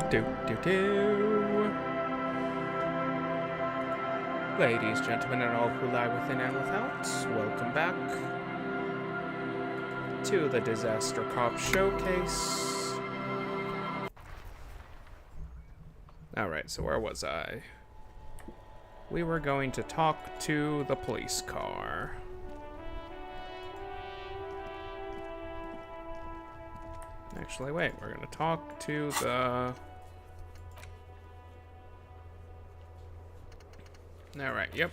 Do, do, do. Ladies, gentlemen, and all who lie within and without, welcome back to the Disaster Cop Showcase. Alright, so where was I? We were going to talk to the police car. Actually, wait, we're going to talk to the... Alright, yep.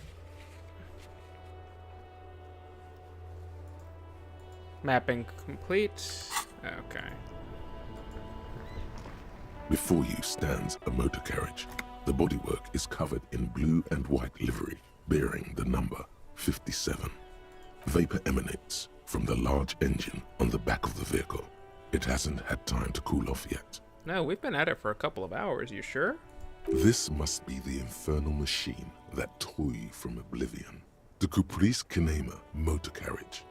Mapping complete. Okay. Before you stands a motor carriage. The bodywork is covered in blue and white livery, bearing the number 57. Vapor emanates from the large engine on the back of the vehicle. It hasn't had time to cool off yet. No, we've been at it for a couple of hours, you sure? This must be the infernal machine, that toy from oblivion. The Caprice Kinema motor carriage.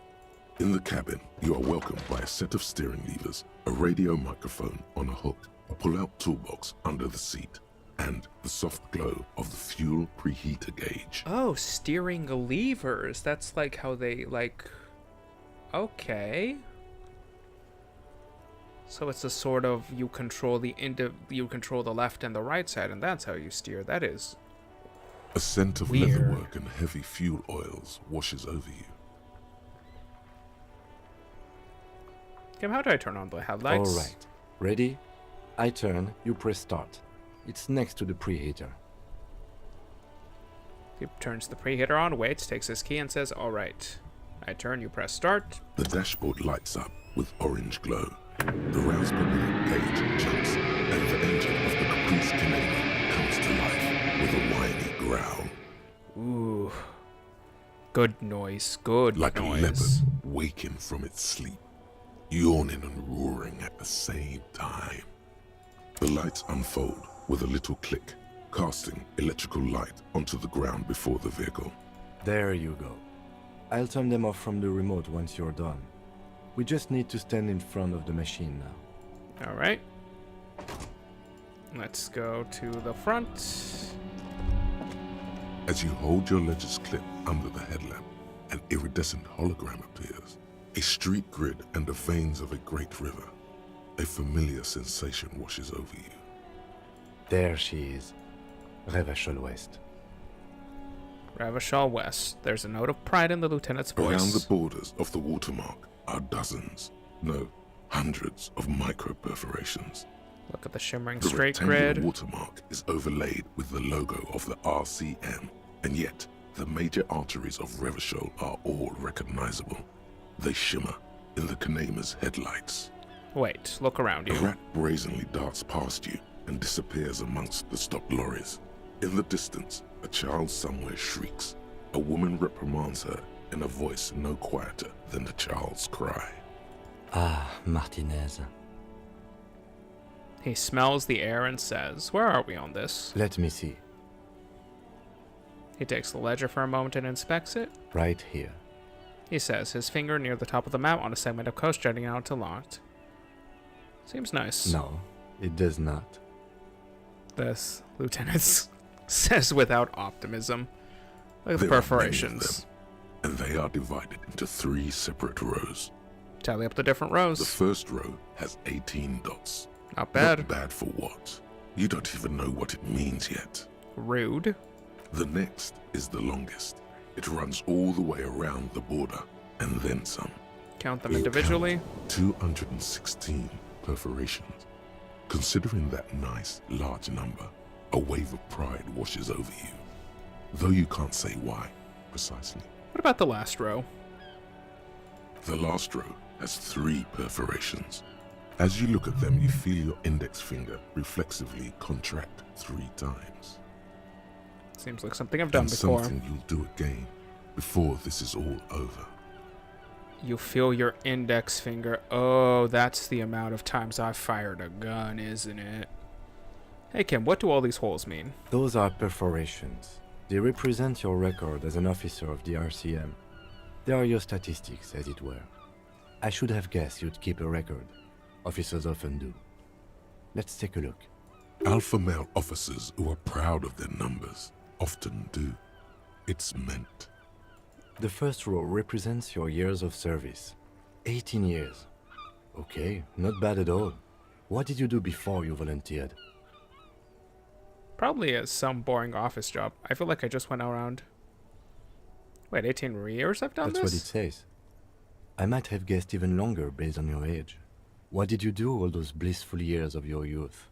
In the cabin, you are welcomed by a set of steering levers, a radio microphone on a hook, a pull-out toolbox under the seat, and the soft glow of the fuel preheater gauge. Oh, steering levers. That's like how they, Okay. So it's a sort of you control the left and the right side, and that's how you steer. That is a scent of weird. Leatherwork and heavy fuel oils washes over you. Kim, how do I turn on the headlights? All right. Ready? I turn, you press start. It's next to the preheater. He turns the preheater on, waits, takes his key, and says, all right. I turn, you press start. The dashboard lights up with orange glow. The rouse per minute gauge jumps, and the engine of the Caprice Kinema comes to life with a whiny growl. Ooh. Good noise, good like noise. a leopard waking from its sleep, yawning and roaring at the same time. The lights unfold with a little click, casting electrical light onto the ground before the vehicle. There you go. I'll turn them off from the remote once you're done. We just need to stand in front of the machine now. All right. Let's go to the front. As you hold your ledger's clip under the headlamp, an iridescent hologram appears. A street grid and the veins of a great river. A familiar sensation washes over you. There she is. Revachol West. Ravachol West. There's a note of pride in the lieutenant's voice. Around the borders of the watermark are dozens, no, hundreds of micro-perforations. Look at the shimmering The straight rectangular grid. watermark is overlaid with the logo of the RCM, and yet the major arteries of Revachol are all recognizable. They shimmer in the Kinema's headlights. Wait, look around A you. rat brazenly darts past you and disappears amongst the stopped lorries. In the distance, a child somewhere shrieks. A woman reprimands her in a voice no quieter than the child's cry. Ah, Martinez. He smells the air and says, where are we on this? Let me see. He takes the ledger for a moment and inspects it. Right here. He says, his finger near the top of the map on a segment of coast jutting out to lot. Seems nice. No, it does not. This lieutenant says without optimism. Look at the There are perforations. many of them, and they are divided into 3 separate rows. Tally up the different The rows. first row has 18 dots. Not bad. Not bad for what? You don't even know what it means yet. Rude. The next is the longest. It runs all the way around the border, and then some. Count them You individually. count 216 perforations. Considering that nice, large number, a wave of pride washes over you. Though you can't say why, precisely. What about the last row? The last row has 3 perforations. As you look at them, you feel your index finger reflexively contract 3 times. Seems like something I've done And before. something you'll do again before this is all over. You feel your index finger. Oh, that's the amount of times I've fired a gun, isn't it? Hey Kim, what do all these holes mean? Those are perforations. They represent your record as an officer of the RCM. They are your statistics, as it were. I should have guessed you'd keep a record. Officers often do. Let's take a look. Alpha male officers who are proud of their numbers often do. It's meant. The first row represents your years of service. 18 years. Okay, not bad at all. What did you do before you volunteered? Probably some boring office job. I feel like I just went around. Wait, 18 years I've done That's what it this? says. I might have guessed even longer based on your age. What did you do all those blissful years of your youth?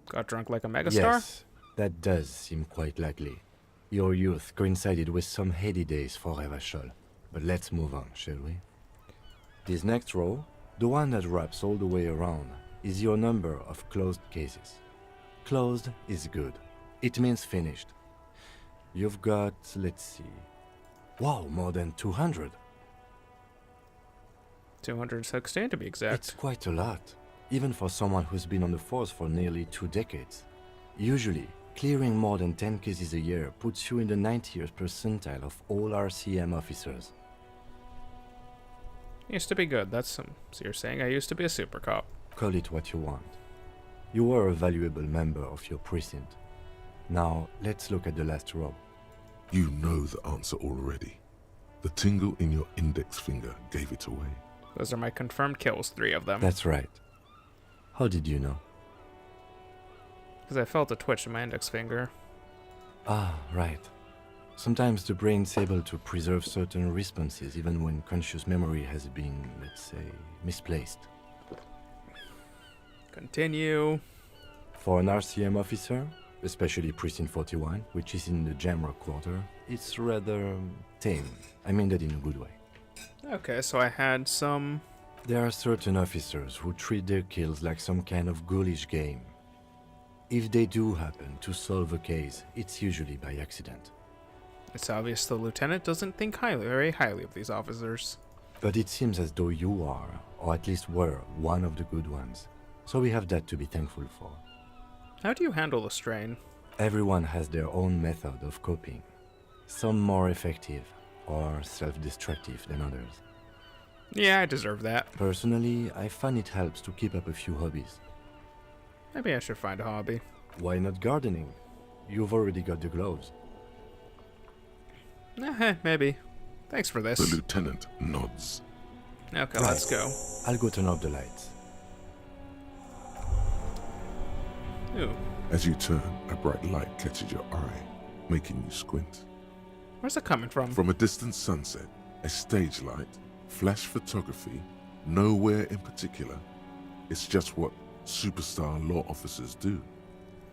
Got drunk like a megastar? Yes, that does seem quite likely. Your youth coincided with some heady days for Revachol. But let's move on, shall we? This next row, the one that wraps all the way around, is your number of closed cases. Closed is good. It means finished. You've got, let's see... Wow, more than 200. 216 to be exact. It's quite a lot, even for someone who's been on the force for nearly 2 decades. Usually, clearing more than 10 cases a year puts you in the 90th percentile of all RCM officers. Used to be good. So you're saying I used to be a super cop. Call it what you want. You were a valuable member of your precinct. Now, let's look at the last row. You know the answer already. The tingle in your index finger gave it away. Those are my confirmed kills, 3 of them. That's right. How did you know? Because I felt a twitch in my index finger. Ah, right. Sometimes the brain's able to preserve certain responses even when conscious memory has been, let's say, misplaced. Continue. For an RCM officer, especially Precinct 41, which is in the Jamrock quarter, it's rather tame. I mean that in a good way. Okay, so I had some... There are certain officers who treat their kills like some kind of ghoulish game. If they do happen to solve a case, it's usually by accident. It's obvious the lieutenant doesn't think very highly of these officers. But it seems as though you are, or at least were, one of the good ones. So we have that to be thankful for. How do you handle the strain? Everyone has their own method of coping. Some more effective, or self-destructive than others. Yeah, I deserve that. Personally, I find it helps to keep up a few hobbies. Maybe I should find a hobby. Why not gardening? You've already got the gloves. Maybe. Thanks for The this. lieutenant nods. Okay, Right. let's go. I'll go turn off the lights. Ooh, As you turn, a bright light catches your eye, making you squint. where's it coming from? From a distant sunset, a stage light, flash photography, nowhere in particular. It's just what superstar law officers do.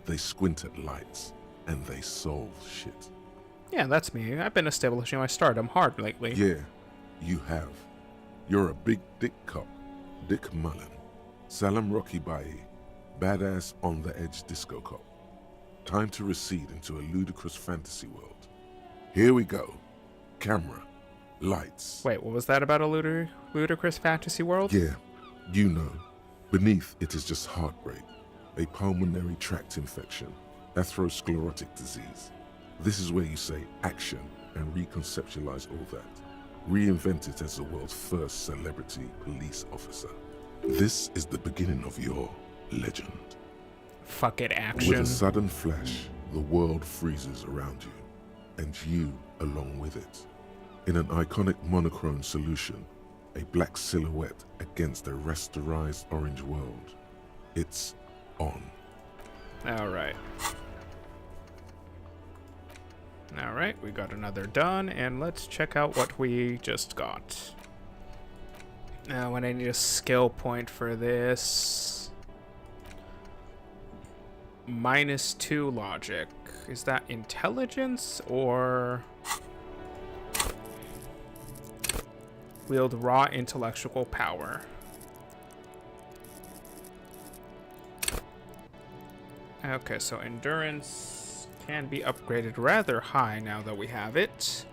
They squint at lights, and they solve shit. Yeah, that's me. I've been establishing my stardom hard lately. Yeah, you have. You're a big dick cop, Dick Mullen. Salam Rocky Bayi, badass on the edge disco cop. Time to recede into a ludicrous fantasy world. Here we go. Camera, lights. Wait, what was that about a ludicrous fantasy world? Yeah, you know. Beneath it is just heartbreak, a pulmonary tract infection, atherosclerotic disease. This is where you say action and reconceptualize all that. Reinvent it as the world's first celebrity police officer. This is the beginning of your legend. Fuck it, With action. a sudden flash, the world freezes around you, and you along with it. In an iconic monochrome solution, a black silhouette against a rasterized orange world. It's on. Alright. Alright, we got another done, and let's check out what we just got. Now, when I need a skill point for this... -2 logic. Is that intelligence, or... Wield raw intellectual power? Okay, so endurance can be upgraded rather high now that we have it.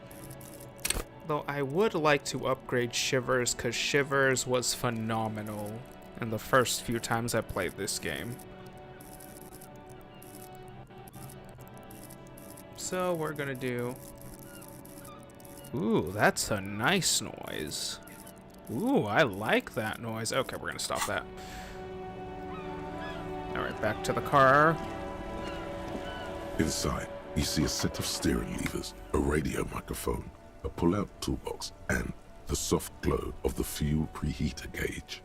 Though I would like to upgrade Shivers, because Shivers was phenomenal in the first few times I played this game. So we're gonna do... Ooh, that's a nice noise. Ooh, I like that noise. Okay, we're gonna stop that. Alright, back to the car. Inside, you see a set of steering levers, a radio microphone, a pull-out toolbox, and the soft glow of the fuel preheater gauge.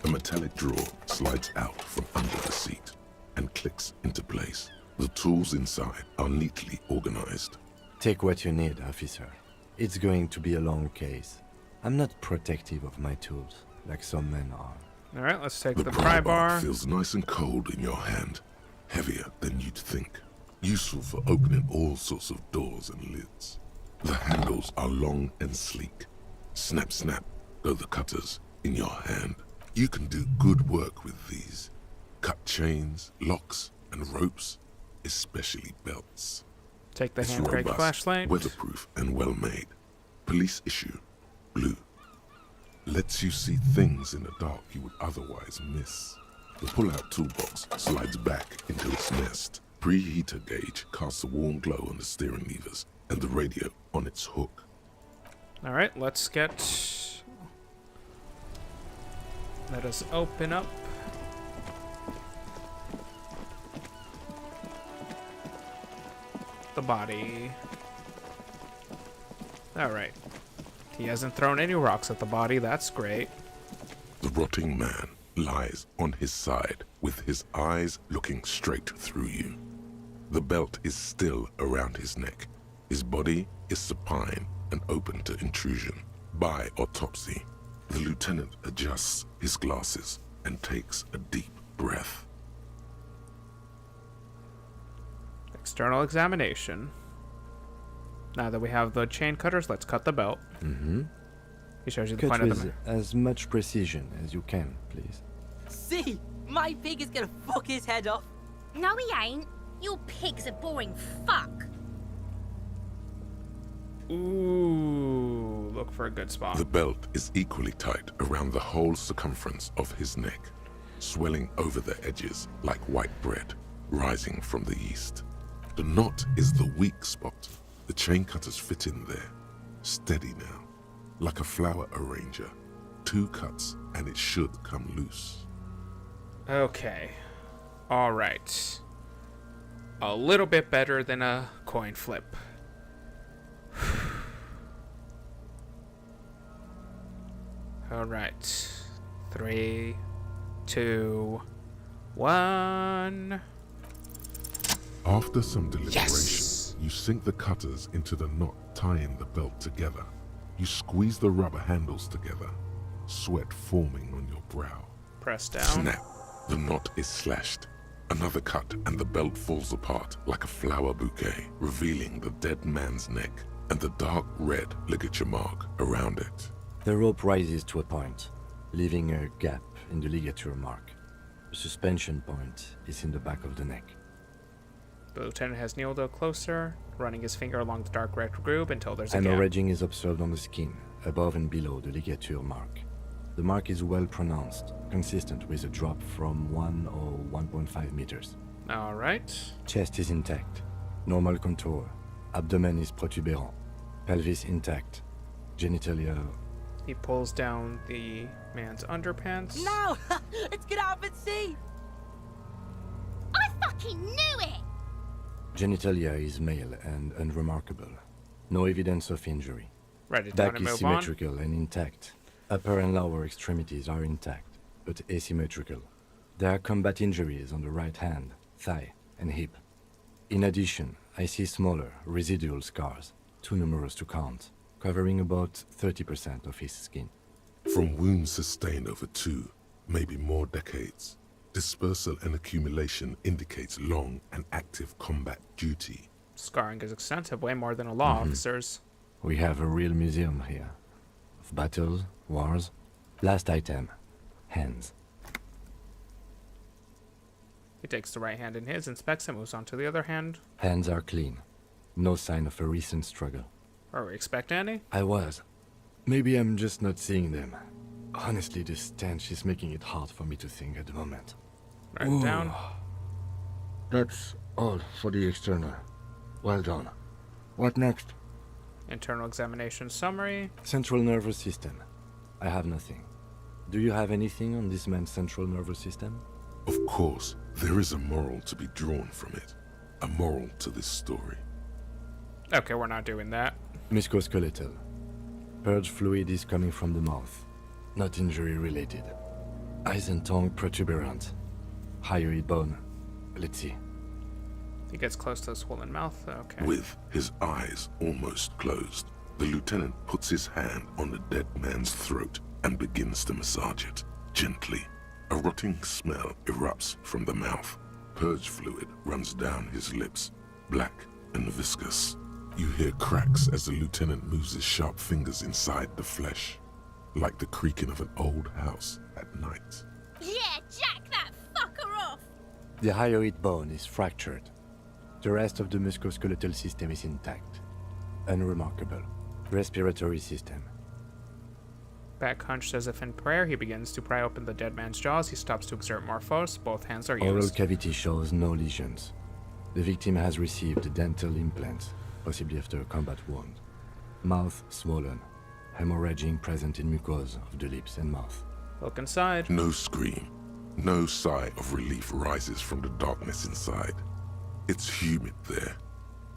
A metallic drawer slides out from under the seat and clicks into place. The tools inside are neatly organized. Take what you need, officer. It's going to be a long case. I'm not protective of my tools, like some men are. Alright, let's take The the pry pry bar bar. feels nice and cold in your hand, heavier than you'd think. Useful for opening all sorts of doors and lids. The handles are long and sleek. Snap, snap, go the cutters in your hand. You can do good work with these. Cut chains, locks, and ropes, especially belts. Take the It's hand crank robust, flashlight. weatherproof, and well made. Police issue, blue. Lets you see things in the dark you would otherwise miss. The pull-out toolbox slides back into its nest. Preheater gauge casts a warm glow on the steering levers and the radio on its hook. Alright, let's get... Let us open up. The body. Alright. He hasn't thrown any rocks at the body, that's great. The rotting man lies on his side with his eyes looking straight through you. The belt is still around his neck. His body is supine and open to intrusion. By autopsy, the lieutenant adjusts his glasses and takes a deep breath. External examination. Now that we have the chain cutters, let's cut the belt. Mm-hmm. He shows you the Cut point of with the... as much precision as you can, please. See, my pig is gonna fuck his head off. No, he ain't. Your pig's a boring fuck. Ooh, look for a good spot. The belt is equally tight around the whole circumference of his neck, swelling over the edges like white bread rising from the east. The knot is the weak spot. The chain cutters fit in there, steady now, like a flower arranger. 2 cuts and it should come loose. Okay. Alright. A little bit better than a coin flip. Alright. 3, 2, 1. After some deliberation, Yes! you sink the cutters into the knot tying the belt together. You squeeze the rubber handles together, sweat forming on your brow. Press down. Snap! The knot is slashed. Another cut and the belt falls apart like a flower bouquet, revealing the dead man's neck and the dark red ligature mark around it. The rope rises to a point, leaving a gap in the ligature mark. The suspension point is in the back of the neck. The lieutenant has kneeled a closer, running his finger along the dark red groove until there's a An gap. oranging is observed on the skin, above and below the ligature mark. The mark is well pronounced, consistent with a drop from 1 or 1.5 meters. Alright. Chest is intact, normal contour. Abdomen is protuberant, pelvis intact, genitalia. He pulls down the man's underpants. No! Let's get out and see! I fucking knew it! Genitalia is male and unremarkable. No evidence of injury. Write it down Back and is move on. symmetrical and intact. Upper and lower extremities are intact, but asymmetrical. There are combat injuries on the right hand, thigh, and hip. In addition, I see smaller, residual scars, too numerous to count, covering about 30% of his skin. From wounds sustained over 2, maybe more decades, dispersal and accumulation indicates long and active combat duty. Scarring is extensive, way more than a law officer's. We have a real museum here. Of battles, wars. Last item, hands. He takes the right hand in his, inspects it, moves on to the other hand. Hands are clean. No sign of a recent struggle. Are we expecting any? I was. Maybe I'm just not seeing them. Honestly, this stench is making it hard for me to think at the moment. Write it down. That's all for the external. Well done. What next? Internal examination summary. Central nervous system. I have nothing. Do you have anything on this man's central nervous system? Of course, there is a moral to be drawn from it. A moral to this story. Okay, we're not doing that. Musculoskeletal. Purge fluid is coming from the mouth. Not injury related. Eyes and tongue protuberant. Hyoid bone. Let's see. He gets close to the swollen mouth. Okay. With his eyes almost closed, the lieutenant puts his hand on the dead man's throat and begins to massage it, gently. A rotting smell erupts from the mouth. Purge fluid runs down his lips, black and viscous. You hear cracks as the lieutenant moves his sharp fingers inside the flesh, like the creaking of an old house at night. Yeah, jack that fucker off! The hyoid bone is fractured. The rest of the musculoskeletal system is intact. Unremarkable. Respiratory system. Back hunched as if in prayer, he begins to pry open the dead man's jaws. He stops to exert more force. Both hands are Oral used. cavity shows no lesions. The victim has received dental implants, possibly after a combat wound. Mouth swollen. Hemorrhaging present in mucosa of the lips and mouth. Look inside. No scream, no sigh of relief rises from the darkness inside. It's humid there.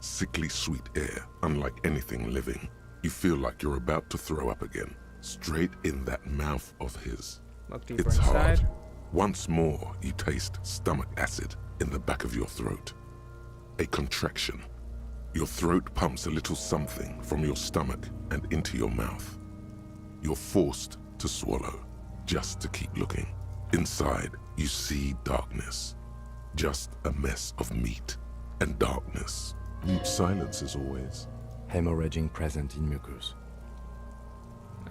Sickly sweet air, unlike anything living. You feel like you're about to throw up again, straight in that mouth of his. Look deeper It's inside. hard. Once more, you taste stomach acid in the back of your throat. A contraction. Your throat pumps a little something from your stomach and into your mouth. You're forced to swallow, just to keep looking. Inside, you see darkness. Just a mess of meat and darkness. Silence as always. Hemorrhaging present in mucus.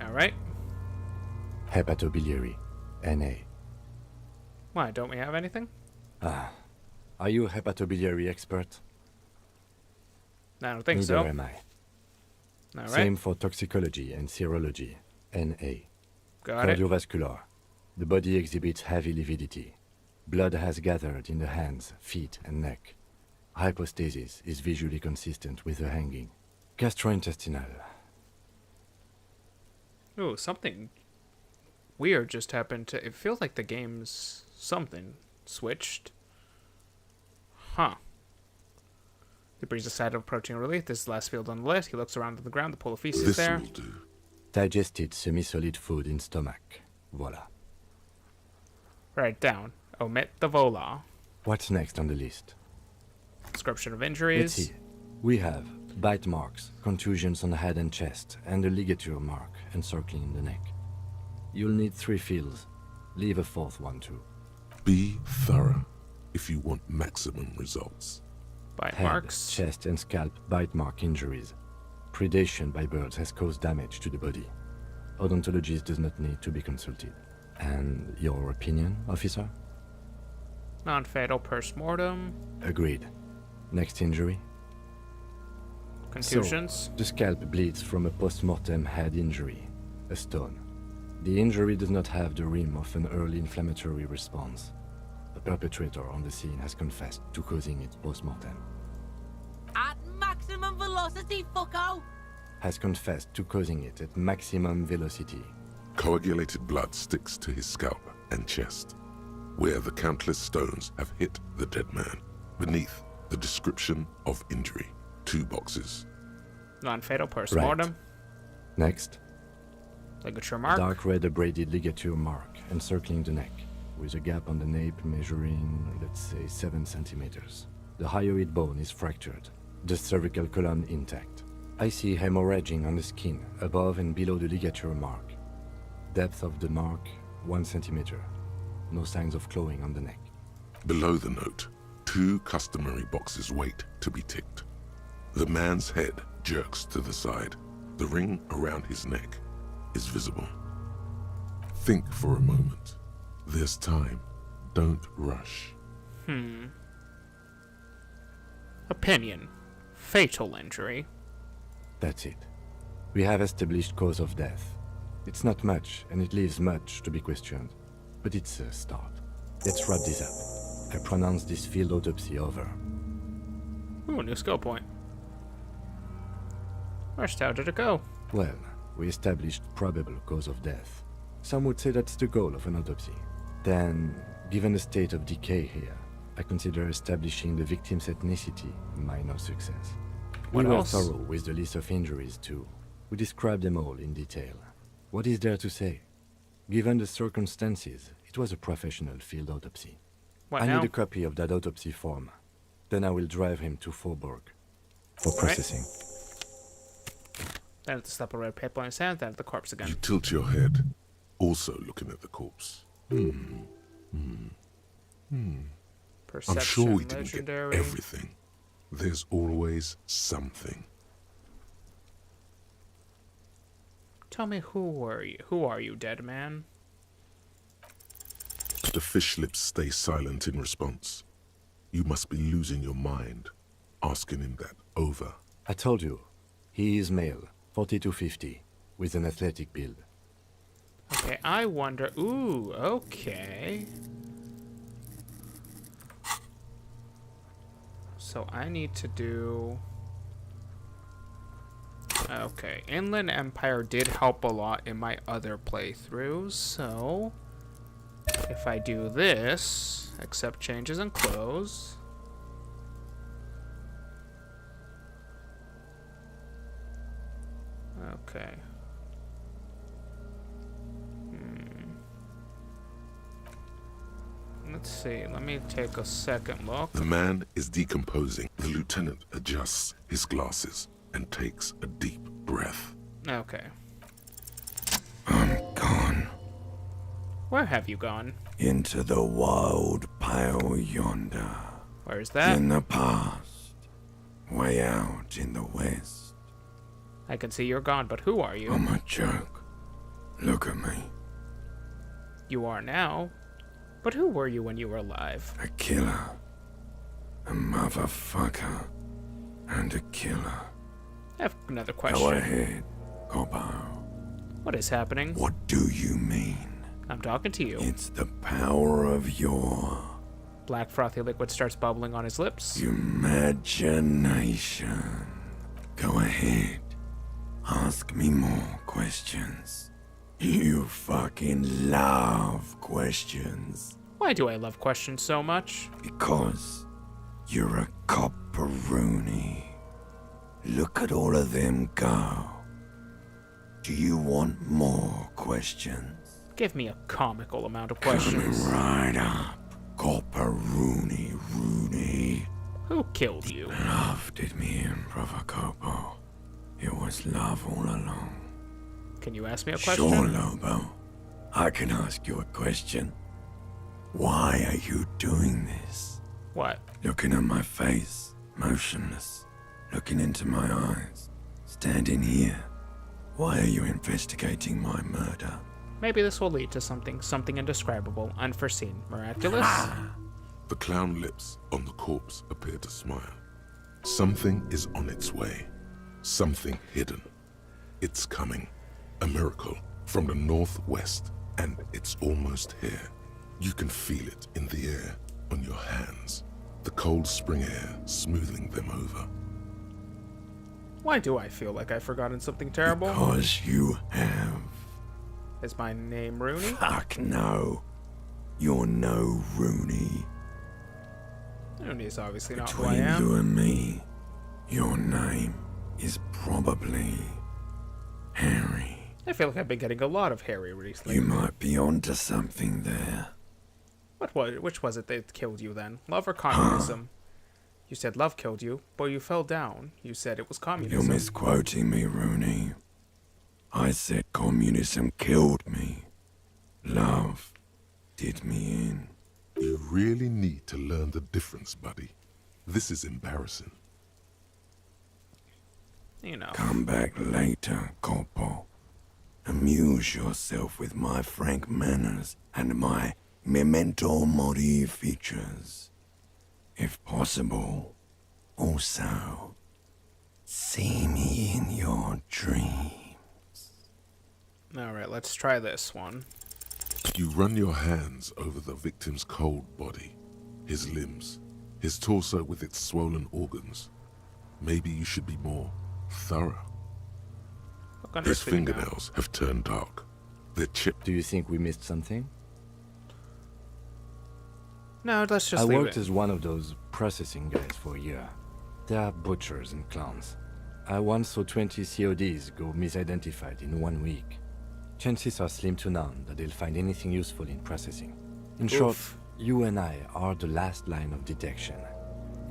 Alright. Hepatobiliary. NA. Why, don't we have anything? Are you a hepatobiliary expert? I don't think Neither so. am I. Alright. Same for toxicology and serology. NA. Got it. Cardiovascular. The body exhibits heavy lividity. Blood has gathered in the hands, feet, and neck. Hypostasis is visually consistent with the hanging. Gastrointestinal. Ooh, something weird just happened to... It feels like the game's something switched. Huh. He breathes a sigh of approaching relief. This is the last field on the list. He looks around on the ground. The pool of feces This there. will do. Digested semi-solid food in stomach. Voila. Write down. Omit the vola. What's next on the list? Description of Let's injuries. see. We have bite marks, contusions on the head and chest, and a ligature mark encircling the neck. You'll need 3 fields. Leave a 4th one too. Be thorough if you want maximum results. Bite Head, marks. chest, and scalp bite mark injuries. Predation by birds has caused damage to the body. Odontologist does not need to be consulted. And your opinion, officer? Non-fatal post-mortem. Agreed. Next injury? Contusions. The scalp bleeds from a post-mortem head injury, a stone. The injury does not have the rim of an early inflammatory response. The perpetrator on the scene has confessed to causing it post-mortem. At maximum velocity, fucko! Has confessed to causing it at maximum velocity. Coagulated blood sticks to his scalp and chest, where the countless stones have hit the dead man. Beneath, the description of injury. 2 boxes. Non-fatal post-mortem. Next, Ligature mark. dark red abraded ligature mark encircling the neck, with a gap on the nape measuring, let's say, 7 centimeters. The hyoid bone is fractured, the cervical column intact. I see hemorrhaging on the skin, above and below the ligature mark. Depth of the mark, 1 centimeter. No signs of clawing on the neck. Below the note, 2 customary boxes wait to be ticked. The man's head jerks to the side. The ring around his neck is visible. Think for a moment. There's time. Don't rush. Opinion. Fatal injury. That's it. We have established cause of death. It's not much, and it leaves much to be questioned. But it's a start. Let's wrap this up. I pronounce this field autopsy over. Ooh, new skill point. First, how did it go? Well, we established probable cause of death. Some would say that's the goal of an autopsy. Then, given the state of decay here, I consider establishing the victim's ethnicity a minor success. We What were else? thorough with the list of injuries too. We described them all in detail. What is there to say? Given the circumstances, it was a professional field autopsy. What I now? need a copy of that autopsy form. Then I will drive him to Faubourg for Right. processing. Then at the slap of red paper in his hand, then at the corpse again. You tilt your head, also looking at the corpse. Perception, I'm sure we didn't legendary. get everything. There's always something. Tell me, who are you? Who are you, dead man? The fish lips stay silent in response. You must be losing your mind, asking him that over. I told you, he is male, 40 to 50, with an athletic build. Okay, I wonder. Ooh, okay. So I need to do. Okay, Inland Empire did help a lot in my other playthroughs, so if I do this, accept changes and close. Okay. Let's see, let me take a second look. The man is decomposing. The lieutenant adjusts his glasses and takes a deep breath. Okay. I'm gone Where have you gone? into the wild pale yonder. Where's that? In the past, way out in the west. I can see you're gone, but who are you? I'm a joke. Look at me. You are now. But who were you when you were alive? A killer. A motherfucker. And a killer. I have another Go question. ahead, Coppo. What is happening? What do you mean? I'm talking to you. It's the power of your Black frothy liquid starts bubbling on his lips. imagination. Go ahead. Ask me more questions. You fucking love questions. Why do I love questions so much? Because you're a copperoonie. Look at all of them go. Do you want more questions? Give me a comical amount of Coming questions. right up, copperoonie Rooney. Who killed you? Love did me in, Brother Copo. It was love all along. Can you ask me a question? Sure, Lobo. I can ask you a question. Why are you doing this? What? Looking at my face, motionless. Looking into my eyes. Standing here. Why are you investigating my murder? Maybe this will lead to something indescribable, unforeseen, miraculous. The clown lips on the corpse appear to smile. Something is on its way. Something hidden. It's coming. A miracle from the northwest, and it's almost here. You can feel it in the air, on your hands. The cold spring air smoothing them over. Why do I feel like I've forgotten something terrible? Because you have. Is my name Rooney? Fuck no. You're no Rooney. Rooney is obviously not who I Between am. you and me, your name is probably Harry. I feel like I've been getting a lot of Harry recently. You might be onto something there. Which was it that killed you then? Love or communism? You said love killed you, but you fell down. You said it was You're communism. misquoting me, Rooney. I said communism killed me. Love did me in. You really need to learn the difference, buddy. This is embarrassing. You know. Come back later, Corpo. Amuse yourself with my frank manners and my memento mori features. If possible, also, see me in your dreams. Alright, let's try this one. You run your hands over the victim's cold body, his limbs, his torso with its swollen organs. Maybe you should be more thorough. Look under His sleeping now. fingernails have turned dark. They're chipped. Do you think we missed something? No, let's just I leave worked it. as one of those processing guys for a year. They are butchers and clowns. I once saw 20 CODs go misidentified in 1 week. Chances are slim to none that they'll find anything useful in processing. In short, Oof. you and I are the last line of detection.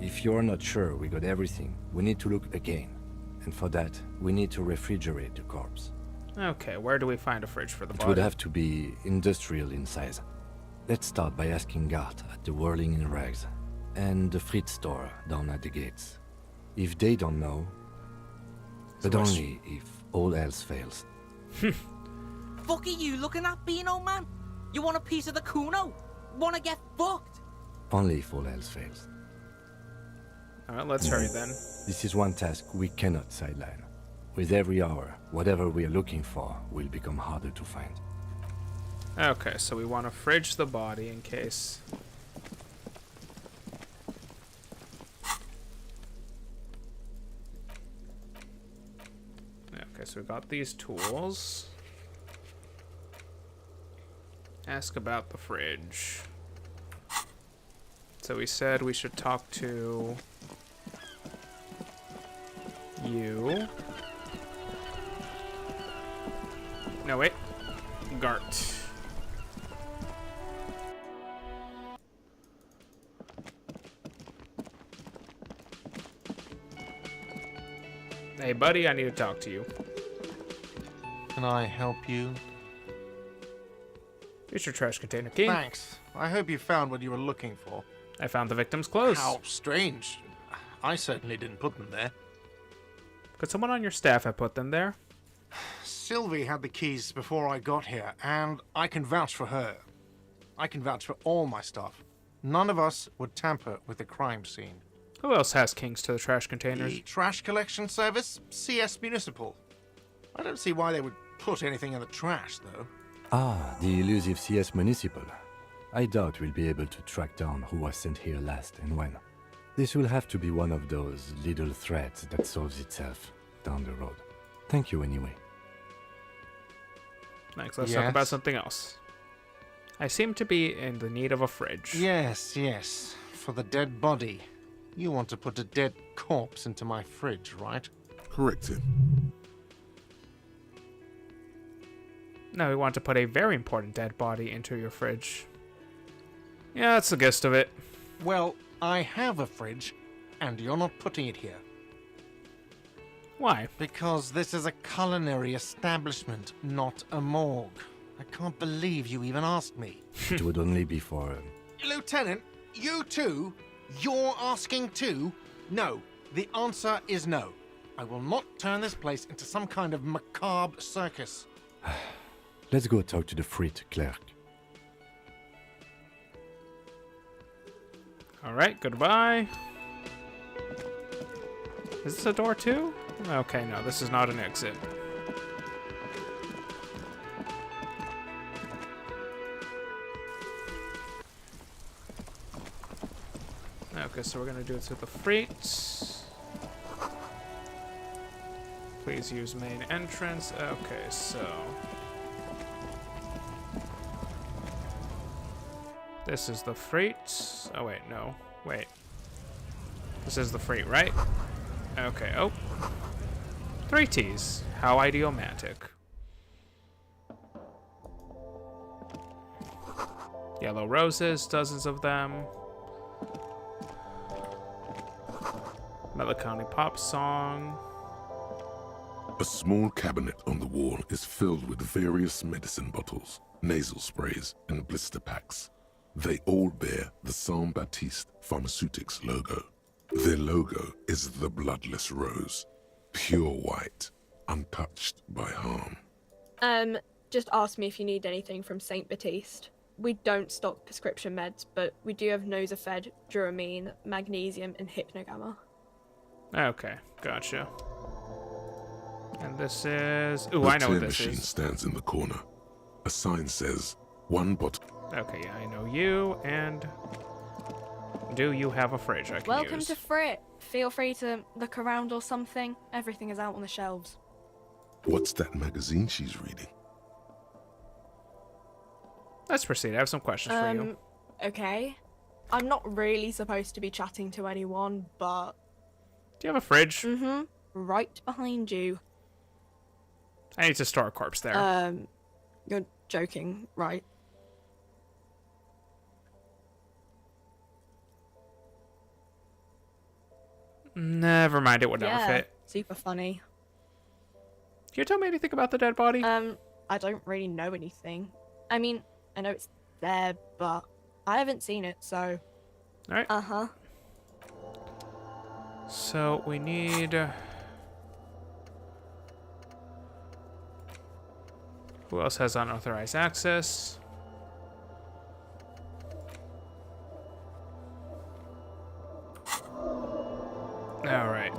If you're not sure we got everything, we need to look again. And for that, we need to refrigerate the corpse. Okay, where do we find a fridge for the It body? would have to be industrial in size. Let's start by asking Gart at the Whirling in Rags and the Fritz store down at the gates. If they don't know, but what's- only if all else fails. Fuck are you looking at, Beano, man? You want a piece of the Kuno? Wanna get fucked? Only if all else fails. Alright, let's hurry then. This is one task we cannot sideline. With every hour, whatever we are looking for will become harder to find. Okay, so we want to fridge the body in case. Okay, so we got these tools. Ask about the fridge. So we said we should talk to you. No, wait. Gart. Hey, buddy, I need to talk to you. Can I help you? Here's your trash container key. Thanks. I hope you found what you were looking for. I found the victim's clothes. How strange. I certainly didn't put them there. Could someone on your staff have put them there? Sylvie had the keys before I got here, and I can vouch for her. I can vouch for all my stuff. None of us would tamper with the crime scene. Who else has kings to the trash containers? The trash collection service? CS Municipal. I don't see why they would put anything in the trash, though. Ah, the elusive CS Municipal. I doubt we'll be able to track down who was sent here last and when. This will have to be one of those little threads that solves itself down the road. Thank you anyway. Next, let's talk about Yes? something else. I seem to be in the need of a fridge. Yes. For the dead body. You want to put a dead corpse into my fridge, right? Correct him. No, we want to put a very important dead body into your fridge. Yeah, that's the gist of it. Well, I have a fridge, and you're not putting it here. Why? Because this is a culinary establishment, not a morgue. I can't believe you even asked me. It would only be for... Lieutenant, you too? You're asking too? No. The answer is no. I will not turn this place into some kind of macabre circus. Let's go talk to the Frit clerk. Alright, goodbye. Is this a door too? Okay, no, this is not an exit. Okay, so we're gonna do it through the freight. Please use main entrance. Okay, so this is the freight. Oh wait, no. Wait. This is the freight, right? Okay, oh. 3 T's. How idiomatic. Yellow roses, dozens of them. Melancholy pop song. A small cabinet on the wall is filled with various medicine bottles, nasal sprays, and blister packs. They all bear the Saint Baptiste Pharmaceutics logo. Their logo is the bloodless rose, pure white, untouched by harm. Just ask me if you need anything from Saint Baptiste. We don't stock prescription meds, but we do have Nosafed, Duramine, Magnesium, and Hypnogamma. Okay, gotcha. And this is... Ooh, The I know what tin this machine is. stands in the corner. A sign says, 1 bottle. Okay, yeah, I know you, and... Do you have a fridge I can Welcome use? to Frit. Feel free to look around or something. Everything is out on the shelves. What's that magazine she's reading? Let's proceed. I have some questions for you. Okay. I'm not really supposed to be chatting to anyone, but... Do you have a fridge? Mm-hmm. Right behind you. I need to store a corpse there. You're joking, right? Never mind, it would never Yeah, fit. super funny. Can you tell me anything about the dead body? I don't really know anything. I mean, I know it's there, but I haven't seen it, so... Alright. Uh-huh. So, we need... Who else has unauthorized access? Alright.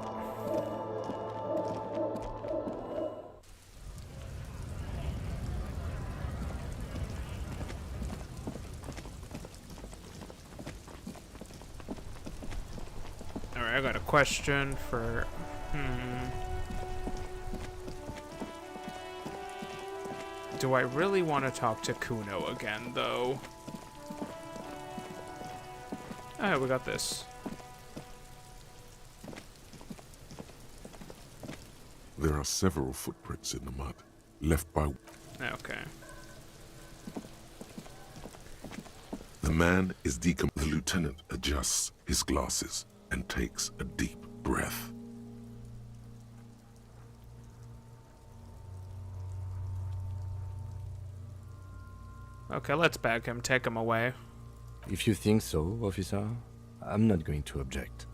Alright, I got a question for... Do I really want to talk to Kuno again, though? Oh, we got this. There are several footprints in the mud, left by... Okay. The man is decom... The lieutenant adjusts his glasses and takes a deep breath. Okay, let's bag him, take him away. If you think so, officer, I'm not going to object.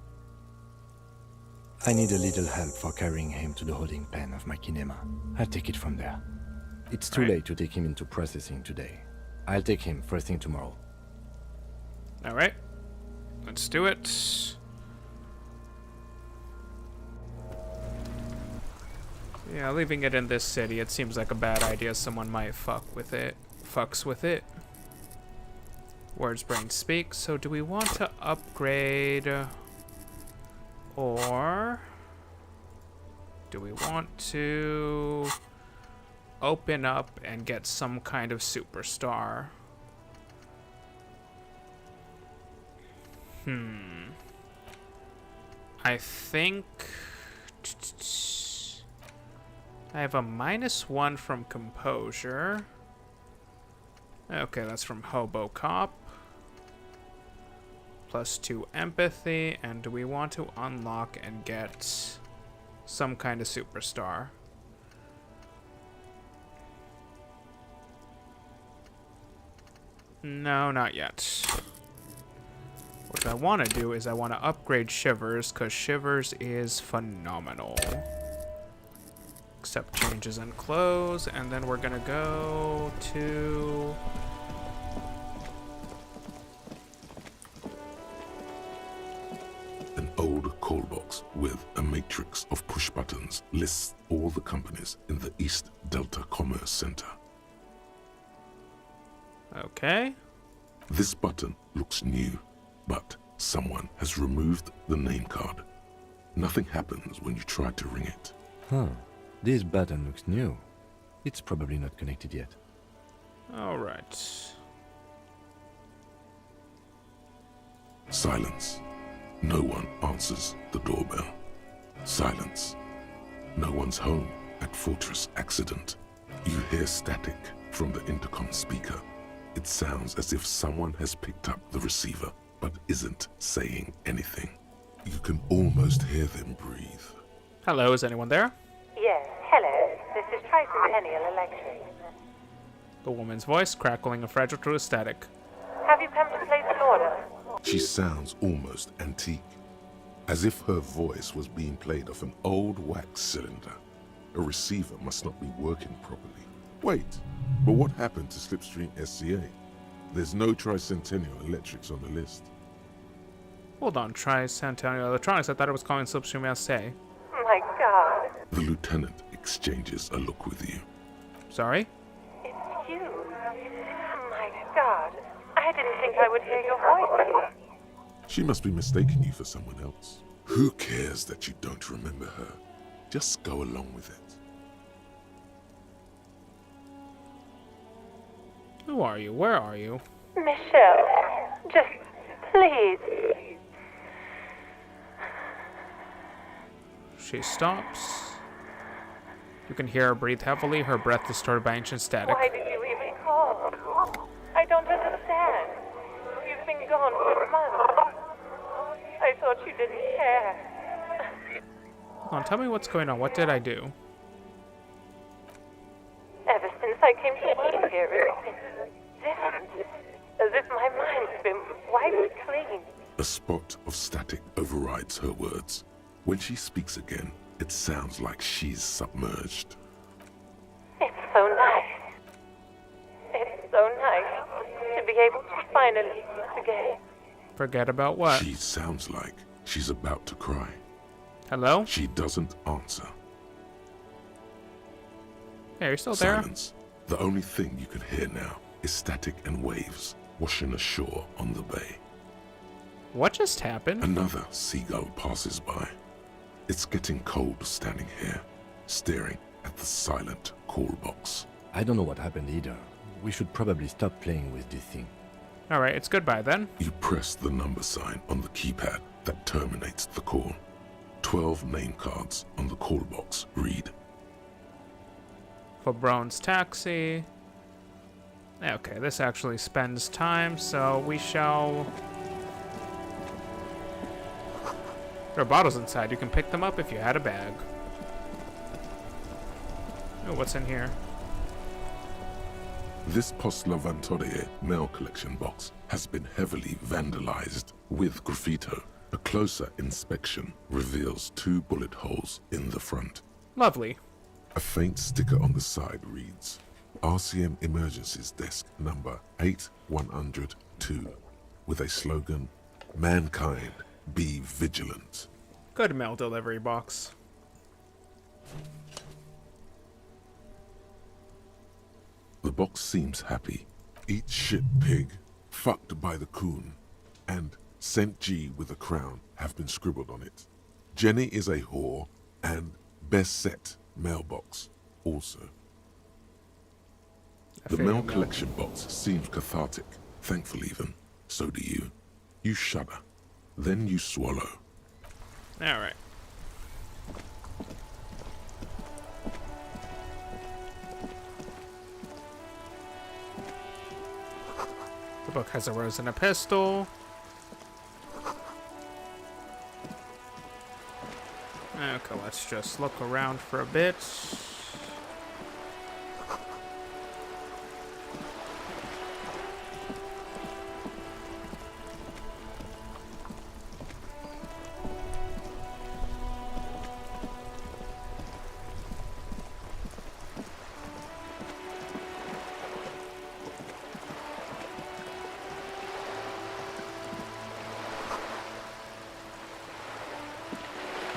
I need a little help for carrying him to the holding pen of my kinema. I'll take it from there. It's too Right. late to take him into processing today. I'll take him first thing tomorrow. Alright. Let's do it. Yeah, leaving it in this city, it seems like a bad idea. Someone might fucks with it. Words brain speak. So do we want to upgrade, or do we want to open up and get some kind of superstar? I think I have a -1 from composure. Okay, that's from Hobo Cop. +2 empathy, and do we want to unlock and get some kind of superstar? No, not yet. What I want to do is I want to upgrade Shivers, because Shivers is phenomenal. Accept changes in clothes, and then we're going to go to... An old call box with a matrix of push buttons lists all the companies in the East Delta Commerce Center. Okay. This button looks new, but someone has removed the name card. Nothing happens when you try to ring it. Huh. This button looks new. It's probably not connected yet. Alright. Silence. No one answers the doorbell. Silence. No one's home at Fortress Accident. You hear static from the intercom speaker. It sounds as if someone has picked up the receiver, but isn't saying anything. You can almost hear them breathe. Hello, is anyone there? Yes, hello. This is Tricentennial Electric. The woman's voice crackling and fragile through the static. Have you come to place an order? She sounds almost antique, as if her voice was being played off an old wax cylinder. A receiver must not be working properly. Wait, but what happened to Slipstream SCA? There's no Tricentennial Electrics on the list. Hold on, Tricentennial Electronics. I thought it was calling Slipstream SA. My God. The lieutenant exchanges a look with you. Sorry? It's you. My God. I didn't think I would hear your voice here. She must be mistaking you for someone else. Who cares that you don't remember her? Just go along with it. Who are you? Where are you? Michelle, just please. She stops. You can hear her breathe heavily, her breath distorted by ancient static. Why did you even call? I don't understand. You've been gone for months. I thought you didn't care. Hold on, tell me what's going on. What did I do? Ever since I came to live here, it's been different. As if my mind's been wiped clean. A spot of static overrides her words. When she speaks again, it sounds like she's submerged. It's so nice. It's so nice to be able to finally meet again. Forget about what? She sounds like she's about to cry. Hello? She doesn't answer. Yeah, you're still there? Silence. The only thing you can hear now is static and waves washing ashore on the bay. What just happened? Another seagull passes by. It's getting cold standing here, staring at the silent call box. I don't know what happened either. We should probably stop playing with this thing. Alright, it's goodbye then. You press the number sign on the keypad that terminates the call. 12 name cards on the call box read. For Brown's taxi. Okay, this actually spends time, so we shall... There are bottles inside. You can pick them up if you had a bag. Oh, what's in here? This Post Lavantorie mail collection box has been heavily vandalized with graffito. A closer inspection reveals 2 bullet holes in the front. Lovely. A faint sticker on the side reads, RCM Emergencies Desk number 8102, with a slogan, Mankind, be vigilant. Good mail delivery box. The box seems happy. Eat shit pig, fucked by the coon, and St. G with a crown have been scribbled on it. Jenny is a whore, and best set mailbox also. The mail collection box seems cathartic, thankful even. So do you. You shudder. Then you swallow. Alright. The book has a rose and a pistol. Okay, let's just look around for a bit.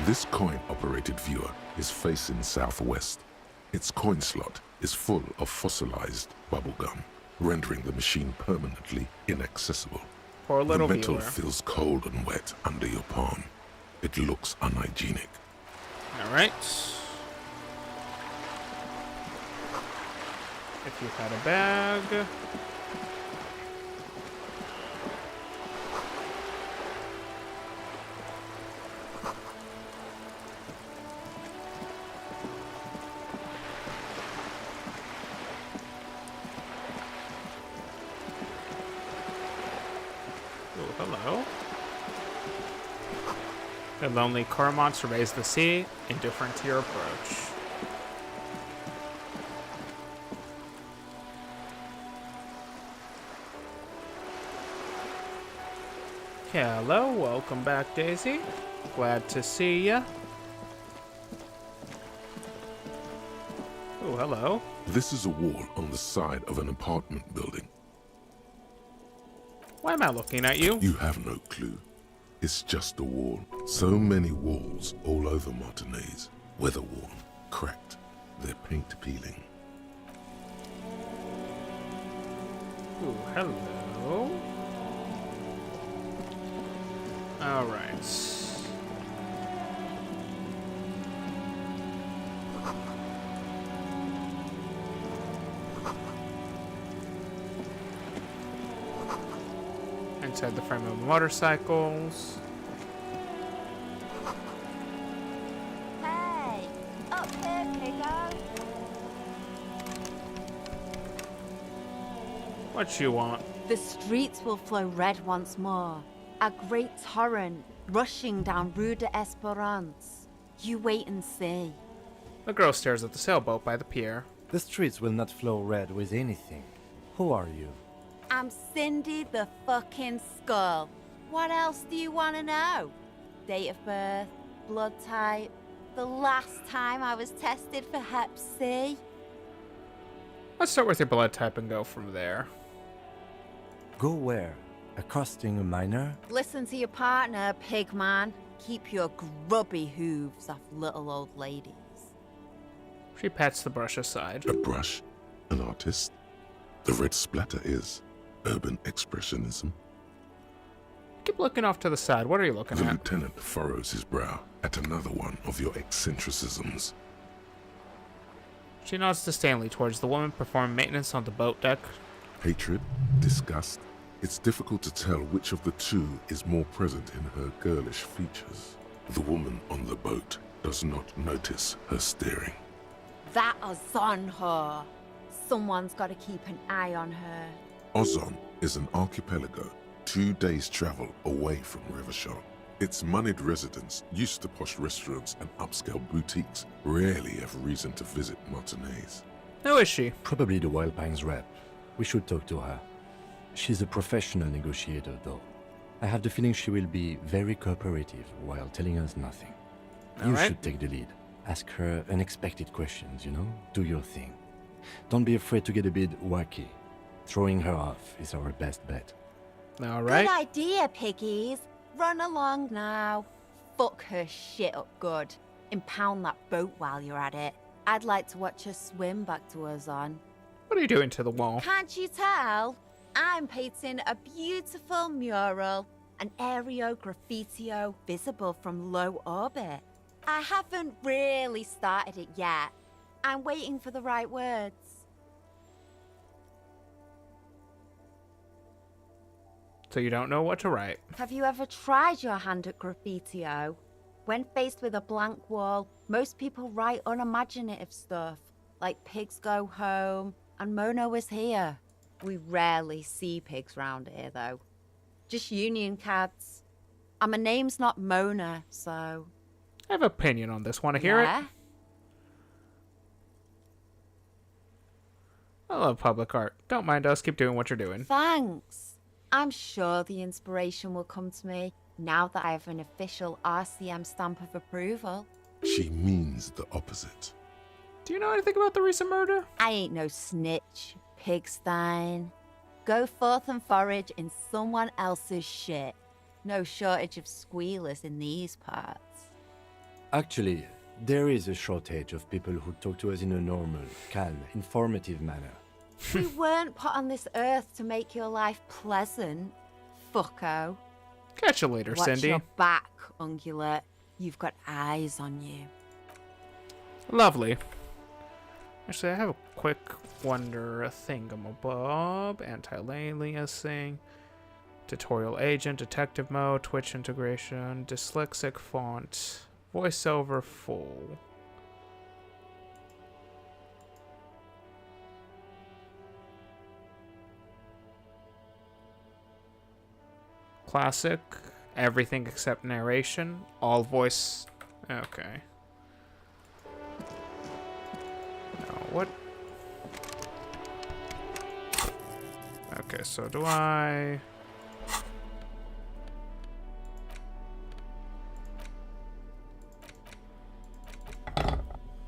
This coin-operated viewer is facing southwest. Its coin slot is full of fossilized bubblegum, rendering the machine permanently inaccessible. Poor little the metal viewer. feels cold and wet under your palm. It looks unhygienic. Alright. If you had a bag. Oh, hello. The lonely cormorant surveys the sea, indifferent to your approach. Hello, welcome back, Daisy. Glad to see ya. Oh, hello. This is a wall on the side of an apartment building. Why am I looking at you? You have no clue. It's just a wall. So many walls all over Martinez. Weather-worn, cracked, their paint peeling. Ooh, hello. Alright. inside the frame of motorcycles. Hey, up here, Piggo. What you want? The streets will flow red once more. A great torrent rushing down Rue de Esperance. You wait and see. The girl stares at the sailboat by the pier. The streets will not flow red with anything. Who are you? I'm Cindy the fucking Skull. What else do you want to know? Date of birth, blood type, the last time I was tested for Hep C. Let's start with your blood type and go from there. Go where? Accosting a miner? Listen to your partner, pigman. Keep your grubby hooves off little old ladies. She pats the brush aside. A brush? An artist? The red splatter is urban expressionism. Keep looking off to the side. What are you looking The at? lieutenant furrows his brow at another one of your eccentricisms. She nods disdainfully towards the woman performing maintenance on the boat deck. Hatred? Disgust? It's difficult to tell which of the two is more present in her girlish features. The woman on the boat does not notice her staring. That is on her. Someone's got to keep an eye on her. Ozon is an archipelago 2 days' travel away from Revachol. Its moneyed residents, used to posh restaurants and upscale boutiques, rarely have reason to visit Martinez. Who is she? Probably the Wild Pines rep. We should talk to her. She's a professional negotiator, though. I have the feeling she will be very cooperative while telling us nothing. All You right. should take the lead. Ask her unexpected questions, you know? Do your thing. Don't be afraid to get a bit wacky. Throwing her off is our best bet. All Good right. idea, piggies. Run along now. Fuck her shit up good. Impound that boat while you're at it. I'd like to watch her swim back to Ozon. What are you doing to the wall? Can't you tell? I'm painting a beautiful mural, an aereo graffitio visible from low orbit. I haven't really started it yet. I'm waiting for the right words. So you don't know what to write. Have you ever tried your hand at graffitio? When faced with a blank wall, most people write unimaginative stuff, like pigs go home and Mona was here. We rarely see pigs round here, though. Just union cats. And my name's not Mona, so... I have an opinion on this. Want to hear it? Yeah? I love public art. Don't mind us. Keep doing what you're doing. Thanks. I'm sure the inspiration will come to me now that I have an official RCM stamp of approval. She means the opposite. Do you know anything about the recent murder? I ain't no snitch, Pigstein. Go forth and forage in someone else's shit. No shortage of squealers in these parts. Actually, there is a shortage of people who talk to us in a normal, calm, informative manner. We weren't put on this earth to make your life pleasant, fucko. Catch you later, Watch Cindy. your back, ungulate. You've got eyes on you. Lovely. Actually, I have a quick wonder thingamabob. Anti-aliasing. Tutorial agent, detective mode, Twitch integration, dyslexic font, voiceover full. Classic, everything except narration, all voice. Okay. Now what? Okay, so do I?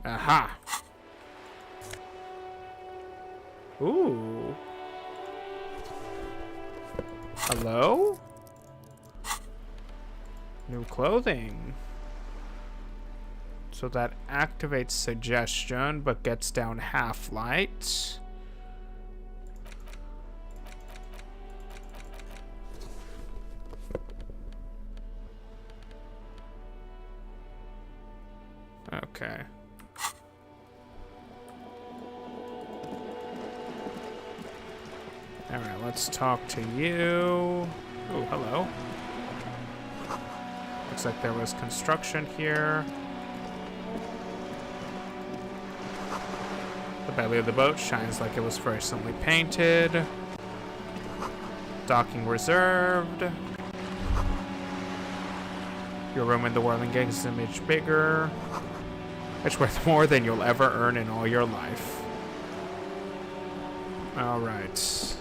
Aha! Ooh. Hello? New clothing. So that activates suggestion, but gets down half light. Okay. Alright, let's talk to you. Oh, hello. Looks like there was construction here. The belly of the boat shines like it was recently painted. Docking reserved. Your room in the Whirlingig is a image bigger. It's worth more than you'll ever earn in all your life. Alright.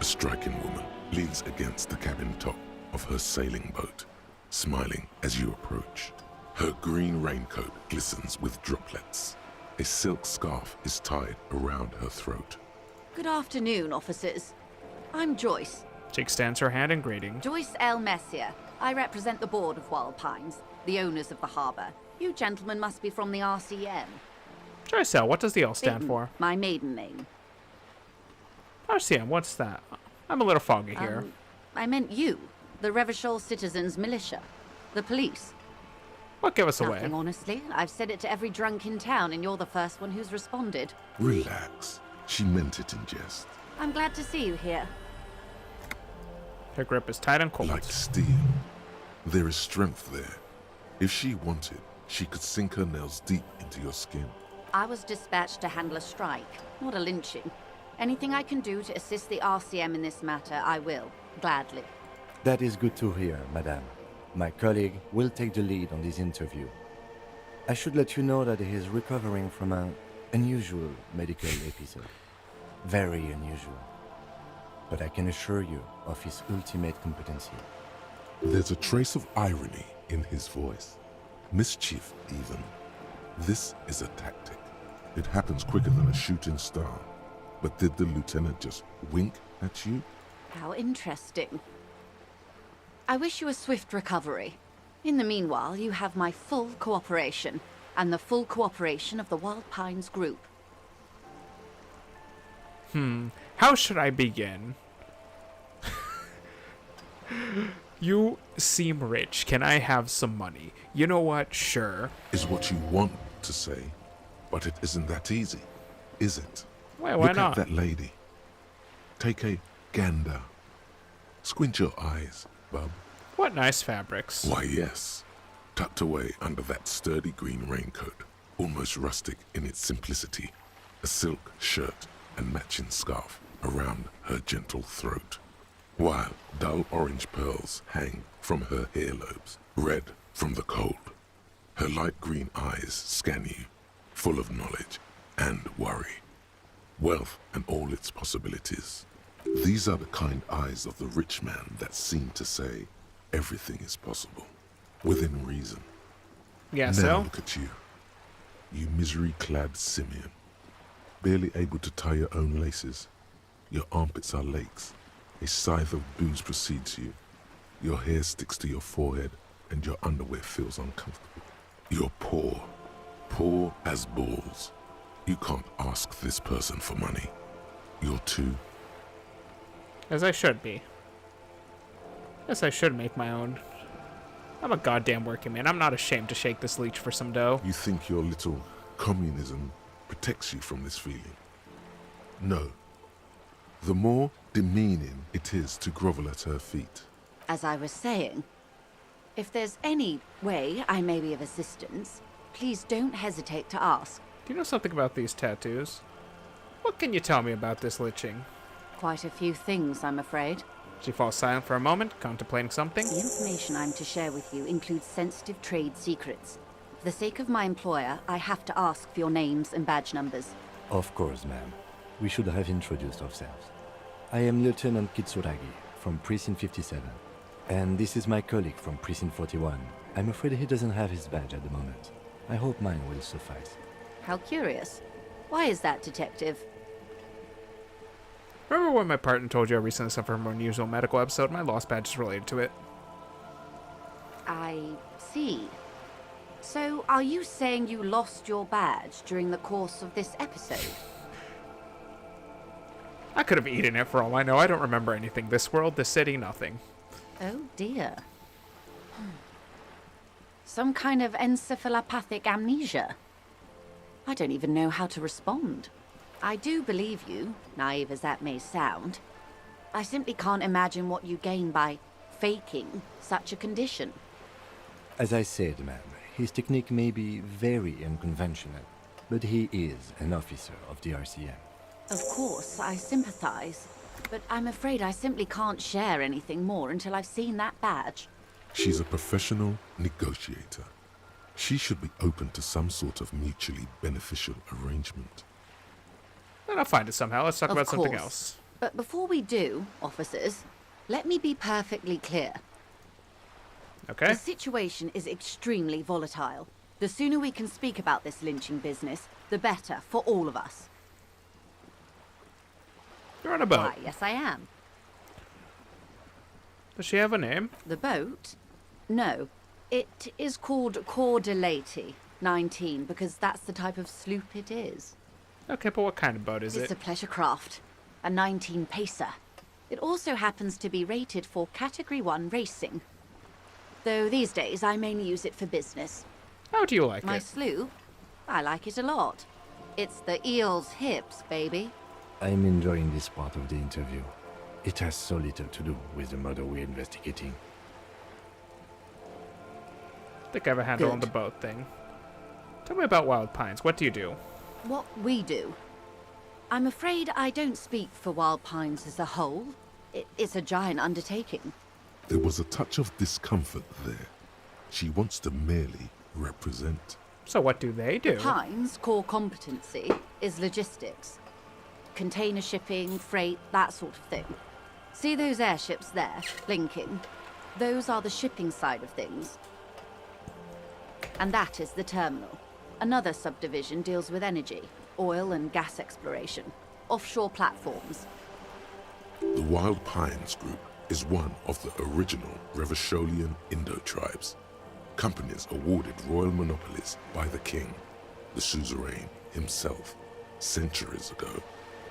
A striking woman leans against the cabin top of her sailing boat, smiling as you approach. Her green raincoat glistens with droplets. A silk scarf is tied around her throat. Good afternoon, officers. I'm Joyce. She extends her hand in greeting. Joyce L. Messier. I represent the board of Wild Pines, the owners of the harbor. You gentlemen must be from the RCM. Joyce L., what does the L stand Bitten, for? my maiden name. RCM, what's that? I'm a little foggy here. I meant you, the Revachol Citizens Militia, the police. What gave us away? Nothing, honestly. I've said it to every drunk in town, and you're the first one who's responded. Relax. She meant it in jest. I'm glad to see you here. Her grip is tight and cold. Like steel. There is strength there. If she wanted, she could sink her nails deep into your skin. I was dispatched to handle a strike, not a lynching. Anything I can do to assist the RCM in this matter, I will, gladly. That is good to hear, madame. My colleague will take the lead on this interview. I should let you know that he is recovering from an unusual medical episode. Very unusual. But I can assure you of his ultimate competency. There's a trace of irony in his voice. Mischief, even. This is a tactic. It happens quicker than a shooting star. But did the lieutenant just wink at you? How interesting. I wish you a swift recovery. In the meanwhile, you have my full cooperation, and the full cooperation of the Wild Pines group. How should I begin? You seem rich. Can I have some money? You know what? Sure. Is what you want to say, but it isn't that easy, is it? Why Look not? at that lady. Take a gander. Squint your eyes, bub. What nice fabrics. Why, yes. Tucked away under that sturdy green raincoat, almost rustic in its simplicity, a silk shirt and matching scarf around her gentle throat, while dull orange pearls hang from her earlobes, red from the cold. Her light green eyes scan you, full of knowledge and worry. Wealth and all its possibilities. These are the kind eyes of the rich man that seem to say everything is possible, within reason. Yeah, Now so? look at you. You misery-clad simian. Barely able to tie your own laces. Your armpits are lakes. A scythe of booze precedes you. Your hair sticks to your forehead, and your underwear feels uncomfortable. You're poor. Poor as balls. You can't ask this person for money. You're too... As I should be. Yes, I should make my own. I'm a goddamn working man. I'm not ashamed to shake this leech for some dough. You think your little communism protects you from this feeling? No. The more demeaning it is to grovel at her feet. As I was saying, if there's any way I may be of assistance, please don't hesitate to ask. Do you know something about these tattoos? What can you tell me about this liching? Quite a few things, I'm afraid. She falls silent for a moment, contemplating something. The information I'm to share with you includes sensitive trade secrets. For the sake of my employer, I have to ask for your names and badge numbers. Of course, ma'am. We should have introduced ourselves. I am Lieutenant Kitsuragi from Precinct 57. And this is my colleague from Precinct 41. I'm afraid he doesn't have his badge at the moment. I hope mine will suffice. How curious. Why is that, Detective? Remember when my partner told you I recently suffered from an unusual medical episode? My lost badge is related to it. I see. So, are you saying you lost your badge during the course of this episode? I could have eaten it for all I know. I don't remember anything. This world, this city, nothing. Oh dear. Some kind of encephalopathic amnesia. I don't even know how to respond. I do believe you, naive as that may sound. I simply can't imagine what you gain by faking such a condition. As I said, ma'am, his technique may be very unconventional, but he is an officer of the RCM. Of course, I sympathize, but I'm afraid I simply can't share anything more until I've seen that badge. She's a professional negotiator. She should be open to some sort of mutually beneficial arrangement. Then I'll find it somehow. Let's talk Of about something course. else. But before we do, officers, let me be perfectly clear. Okay? The situation is extremely volatile. The sooner we can speak about this lynching business, the better for all of us. You're on a boat. Why, yes I am. Does she have a name? The boat? No. It is called Cordelati 19 because that's the type of sloop it is. Okay, but what kind of boat is It's it? a pleasure craft. A 19 pacer. It also happens to be rated for Category 1 racing. Though these days I mainly use it for business. How do you like My it? sloop? I like it a lot. It's the eel's hips, baby. I'm enjoying this part of the interview. It has so little to do with the murder we're investigating. I think I have a handle on the Good. boat thing. Tell me about Wild Pines. What do you do? What we do. I'm afraid I don't speak for Wild Pines as a whole. It's a giant undertaking. There was a touch of discomfort there. She wants to merely represent. So what do they do? Pines' core competency is logistics. Container shipping, freight, that sort of thing. See those airships there, blinking? Those are the shipping side of things. And that is the terminal. Another subdivision deals with energy, oil and gas exploration, offshore platforms. The Wild Pines Group is one of the original Revacholian Indo-tribes. Companies awarded royal monopolies by the king, the suzerain himself, centuries ago.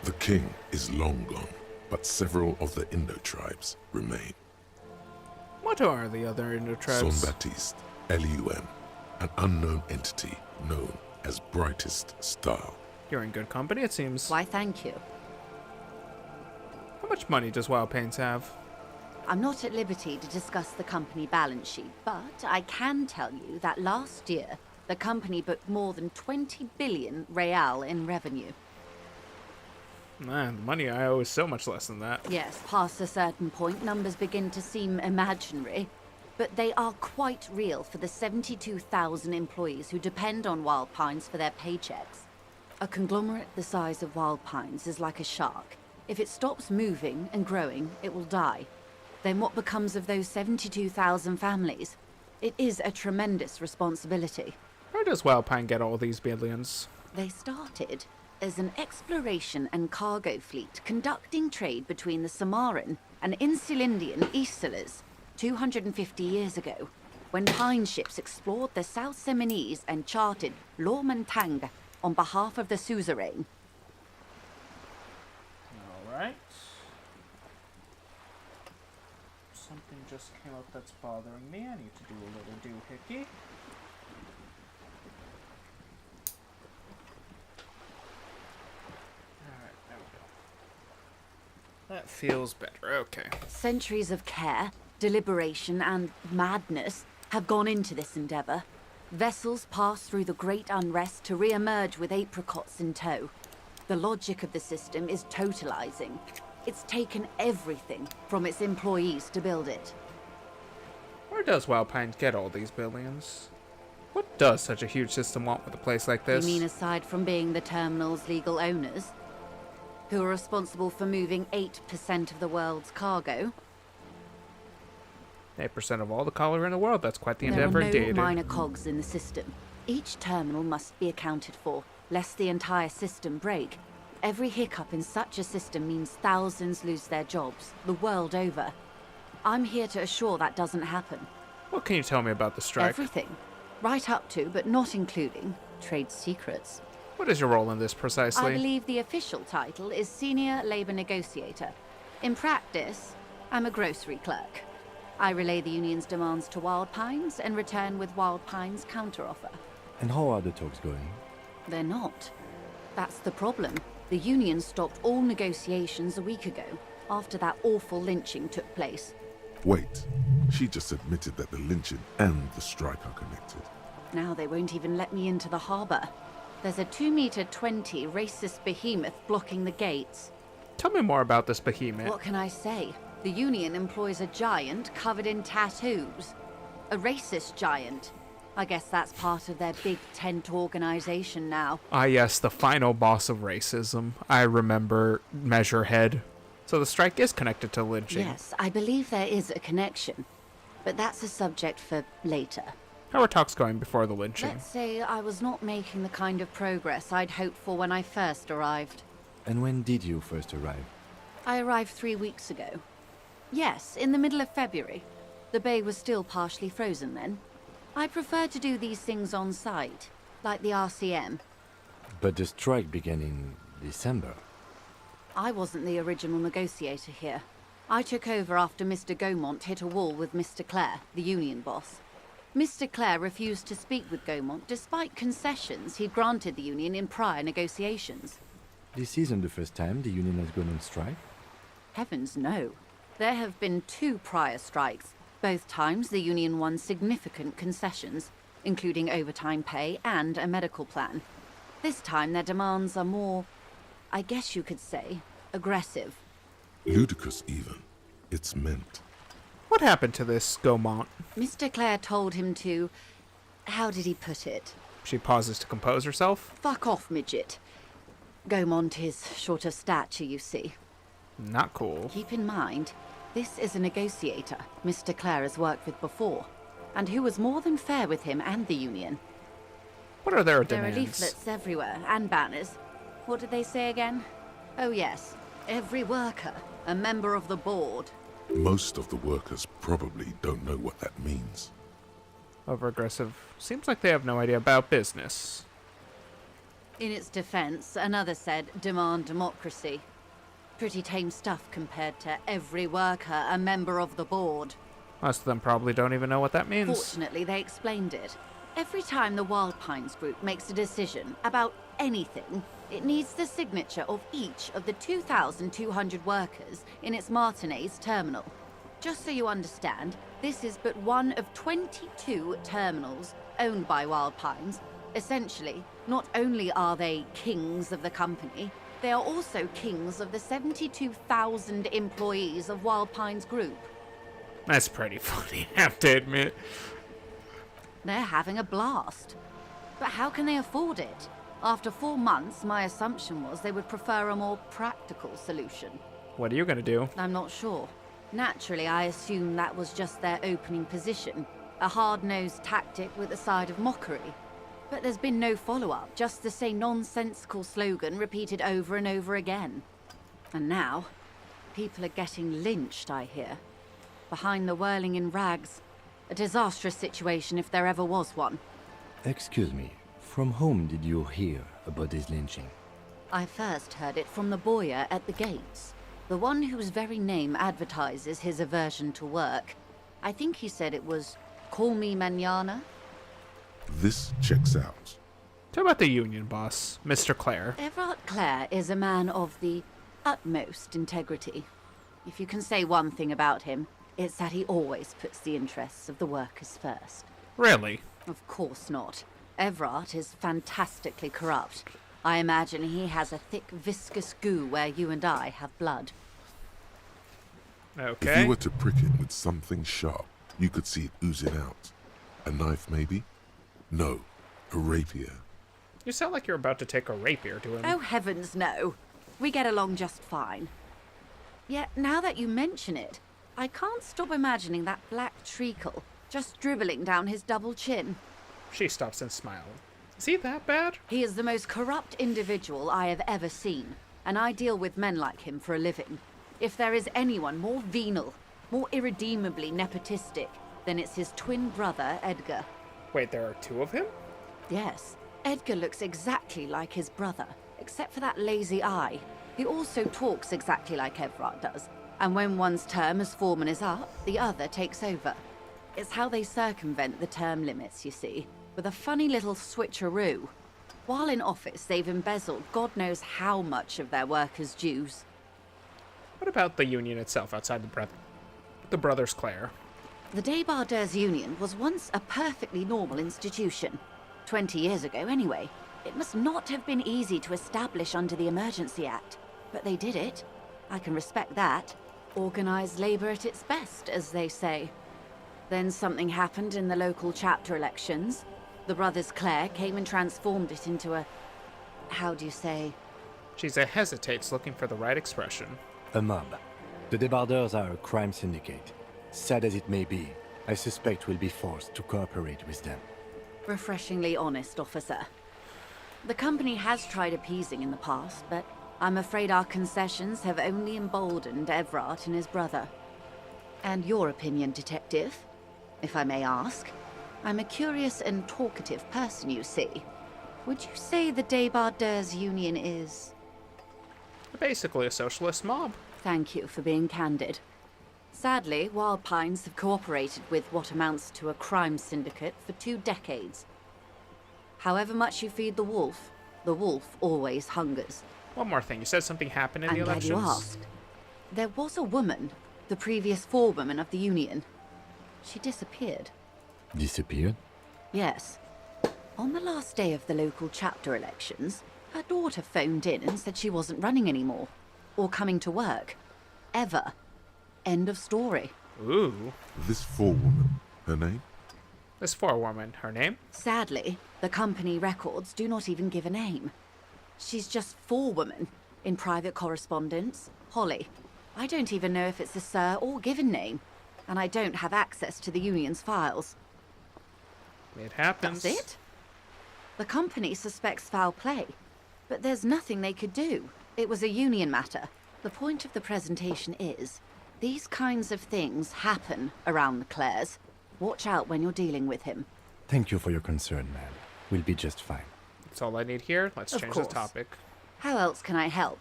The king is long gone, but several of the Indo-tribes remain. What are the other Indo-tribes? Son-Baptiste, LUM, an unknown entity known as Brightest Star. You're in good company, it seems. Why, thank you. How much money does Wild Pines have? I'm not at liberty to discuss the company balance sheet, but I can tell you that last year, the company booked more than 20 billion real in revenue. Man, the money I owe is so much less than that. Yes, past a certain point, numbers begin to seem imaginary, but they are quite real for the 72,000 employees who depend on Wild Pines for their paychecks. A conglomerate the size of Wild Pines is like a shark. If it stops moving and growing, it will die. Then what becomes of those 72,000 families? It is a tremendous responsibility. Where does Wild Pine get all these billions? They started as an exploration and cargo fleet conducting trade between the Samaran and Insulindian Isolas 250 years ago, when Pine ships explored the South Seminese and charted Lomantang on behalf of the suzerain. Alright. Something just came up that's bothering me. I need to do a little doohickey. Alright, there we go. That feels better. Okay. Centuries of care, deliberation, and madness have gone into this endeavor. Vessels pass through the great unrest to re-emerge with apricots in tow. The logic of the system is totalizing. It's taken everything from its employees to build it. Where does Wild Pines get all these billions? What does such a huge system want with a place like this? You mean aside from being the terminal's legal owners? Who are responsible for moving 8% of the world's cargo? 8% of all the color in the world. That's quite the There endeavor are no indeed. minor cogs in the system. Each terminal must be accounted for, lest the entire system break. Every hiccup in such a system means thousands lose their jobs, the world over. I'm here to assure that doesn't happen. What can you tell me about the strike? Everything. Right up to, but not including, trade secrets. What is your role in this precisely? I believe the official title is Senior Labor Negotiator. In practice, I'm a grocery clerk. I relay the union's demands to Wild Pines and return with Wild Pines' counteroffer. And how are the talks going? They're not. That's the problem. The union stopped all negotiations a week ago, after that awful lynching took place. Wait, she just admitted that the lynching and the strike are connected. Now they won't even let me into the harbour. There's a 2-meter 20 racist behemoth blocking the gates. Tell me more about this behemoth. What can I say? The Union employs a giant covered in tattoos. A racist giant. I guess that's part of their big tent organization now. Ah, yes, the final boss of racism. I remember Measurehead. So the strike is connected to lynching. Yes, I believe there is a connection. But that's a subject for later. How are talks going before the lynching? Let's say I was not making the kind of progress I'd hoped for when I first arrived. And when did you first arrive? I arrived 3 weeks ago. Yes, in the middle of February. The bay was still partially frozen then. I prefer to do these things on site, like the RCM. But the strike began in December. I wasn't the original negotiator here. I took over after Mr. Gaumont hit a wall with Mr. Clare, the union boss. Mr. Clare refused to speak with Gaumont despite concessions he'd granted the union in prior negotiations. This isn't the first time the union has gone on strike. Heavens no. There have been 2 prior strikes. Both times the union won significant concessions, including overtime pay and a medical plan. This time their demands are more, I guess you could say, aggressive. Ludicrous even. It's meant. What happened to this Gaumont? Mr. Clare told him to... how did he put it? She pauses to compose herself. Fuck off, midget. Gaumont is short of stature, you see. Not cool. Keep in mind, this is a negotiator Mr. Clare has worked with before, and who was more than fair with him and the union. What are their There demands? are leaflets everywhere, and banners. What did they say again? Oh yes, every worker, a member of the board. Most of the workers probably don't know what that means. Over-aggressive. Seems like they have no idea about business. In its defense, another said, demand democracy. Pretty tame stuff compared to every worker, a member of the board. Most of them probably don't even know what that means. Fortunately, they explained it. Every time the Wild Pines group makes a decision about anything, it needs the signature of each of the 2,200 workers in its Martinez terminal. Just so you understand, this is but one of 22 terminals owned by Wild Pines. Essentially, not only are they kings of the company, they are also kings of the 72,000 employees of Wild Pines Group. That's pretty funny, I have to admit. They're having a blast. But how can they afford it? After 4 months, my assumption was they would prefer a more practical solution. What are you gonna do? I'm not sure. Naturally, I assumed that was just their opening position, a hard-nosed tactic with a side of mockery. But there's been no follow-up, just the same nonsensical slogan repeated over and over again. And now, people are getting lynched, I hear. Behind the whirling in rags. A disastrous situation if there ever was one. Excuse me, from whom did you hear about this lynching? I first heard it from the bowyer at the gates. The one whose very name advertises his aversion to work. I think he said it was, call me mañana. This checks out. Tell about the union boss, Mr. Clare. Everard Clare is a man of the utmost integrity. If you can say one thing about him, it's that he always puts the interests of the workers first. Really? Of course not. Everard is fantastically corrupt. I imagine he has a thick, viscous goo where you and I have blood. If Okay. you were to prick it with something sharp, you could see it oozing out. A knife, maybe? No, a rapier. You sound like you're about to take a rapier to him. Oh, heavens no. We get along just fine. Yet, now that you mention it, I can't stop imagining that black treacle just dribbling down his double chin. She stops and smiles. Is he that bad? He is the most corrupt individual I have ever seen, and I deal with men like him for a living. If there is anyone more venal, more irredeemably nepotistic, then it's his twin brother, Edgar. Wait, there are 2 of him? Yes, Edgar looks exactly like his brother, except for that lazy eye. He also talks exactly like Everard does, and when one's term as foreman is up, the other takes over. It's how they circumvent the term limits, you see, with a funny little switcheroo. While in office, they've embezzled God knows how much of their workers' dues. What about the union itself outside the The Brothers Clare. The Debardeurs Union was once a perfectly normal institution. 20 years ago, anyway. It must not have been easy to establish under the Emergency Act. But they did it. I can respect that. Organized labor at its best, as they say. Then something happened in the local chapter elections. The Brothers Clare came and transformed it into a... how do you say? Giza hesitates, looking for the right expression. A mob. The Debardeurs are a crime syndicate. Sad as it may be, I suspect we'll be forced to cooperate with them. Refreshingly honest, officer. The company has tried appeasing in the past, but I'm afraid our concessions have only emboldened Evrart and his brother. And your opinion, Detective, if I may ask? I'm a curious and talkative person, you see. Would you say the Debardeurs Union is... Basically a socialist mob. Thank you for being candid. Sadly, Wild Pines have cooperated with what amounts to a crime syndicate for 2 decades. However much you feed the wolf always hungers. One more thing, you said something happened in the I'm glad elections? you asked. There was a woman, the previous forewoman of the Union. She disappeared. Disappeared? Yes. On the last day of the local chapter elections, her daughter phoned in and said she wasn't running anymore. Or coming to work. Ever. End of story. Ooh. This forewoman, her name? This forewoman, her name? Sadly, the company records do not even give a name. She's just forewoman in private correspondence. Holly. I don't even know if it's a sir or given name. And I don't have access to the Union's files. It happens. That's it? The company suspects foul play. But there's nothing they could do. It was a Union matter. The point of the presentation is, these kinds of things happen around the Clares. Watch out when you're dealing with him. Thank you for your concern, ma'am. We'll be just fine. That's all I need here. Let's Of change course. the topic. How else can I help?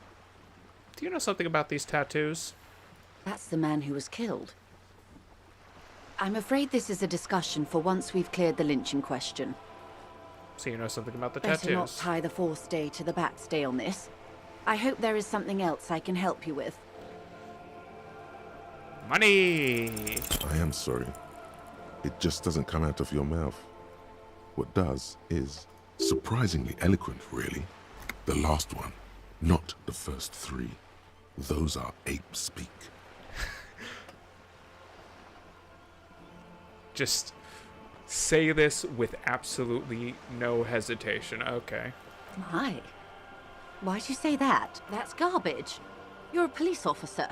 Do you know something about these tattoos? That's the man who was killed. I'm afraid this is a discussion for once we've cleared the lynching question. So you know something about the Better not tattoos. tie the forestay to the backstay on this. I hope there is something else I can help you with. Money! I am sorry. It just doesn't come out of your mouth. What does is surprisingly eloquent, really. The last one, not the first 3. Those are ape speak. Just say this with absolutely no hesitation. Okay. My. Why'd you say that? That's garbage. You're a police officer.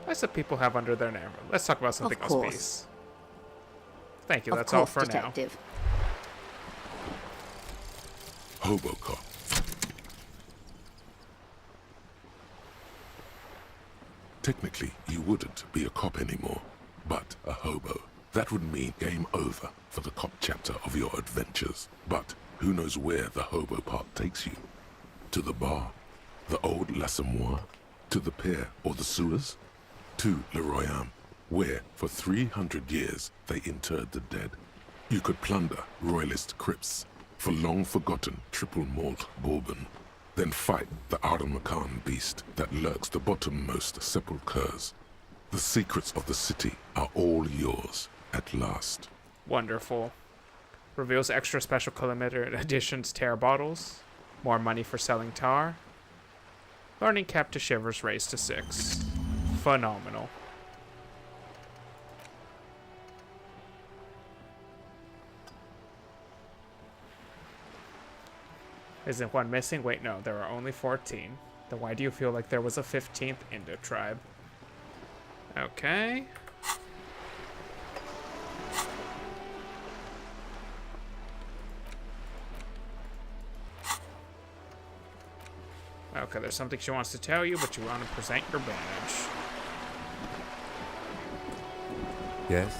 That's what people have under their name. Let's talk about something Of else, course. please. Thank you, Of that's course, all for Detective. Hobocop. Technically, you wouldn't be a cop anymore, but a hobo. That would mean game over for the cop chapter of your adventures. But who knows where the hobo part takes you? To the bar? The old L'Assommoir? To the pier or the sewers? To Le Royaume, where for 300 years they interred the dead. You could plunder royalist crypts for long-forgotten triple malt bourbon, then fight the Arden-Macan beast that lurks the bottommost sepulchres. The secrets of the city are all yours at last. Wonderful. Reveals extra special limited editions tear bottles. More money for selling tar. Learning cap to Shivers raised to 6. Phenomenal. Isn't one missing? Wait, no, there are only 14. Then why do you feel like there was a 15th Indo tribe? Okay. Okay, there's something she wants to tell you, but you want to present your badge. Yes?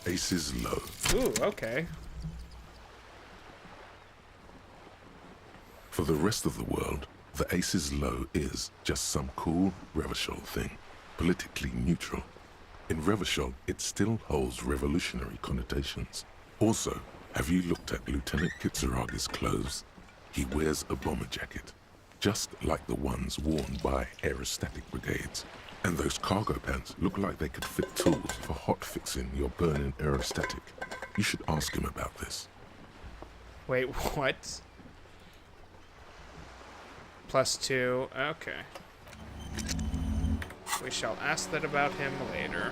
Aces low. Ooh, okay. For the rest of the world, the Aces Low is just some cool Revachol thing, politically neutral. In Revachol, it still holds revolutionary connotations. Also, have you looked at Lieutenant Kitsuragi's clothes? He wears a bomber jacket. just like the ones worn by aerostatic brigades. And those cargo pants look like they could fit tools for hot-fixing your burning aerostatic. You should ask him about this. Wait, what? +2, okay. We shall ask that about him later.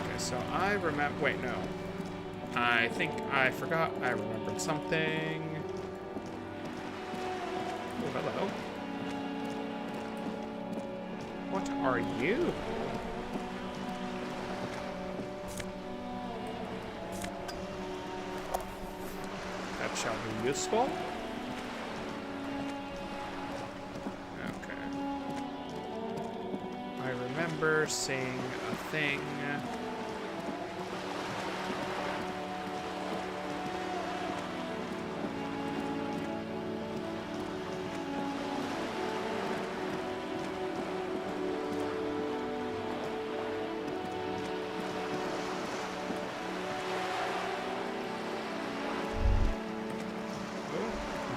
Okay, so I remember. Wait, no. I think I forgot. I remembered something. Oh, hello. What are you? That shall be useful. Okay. I remember seeing a thing.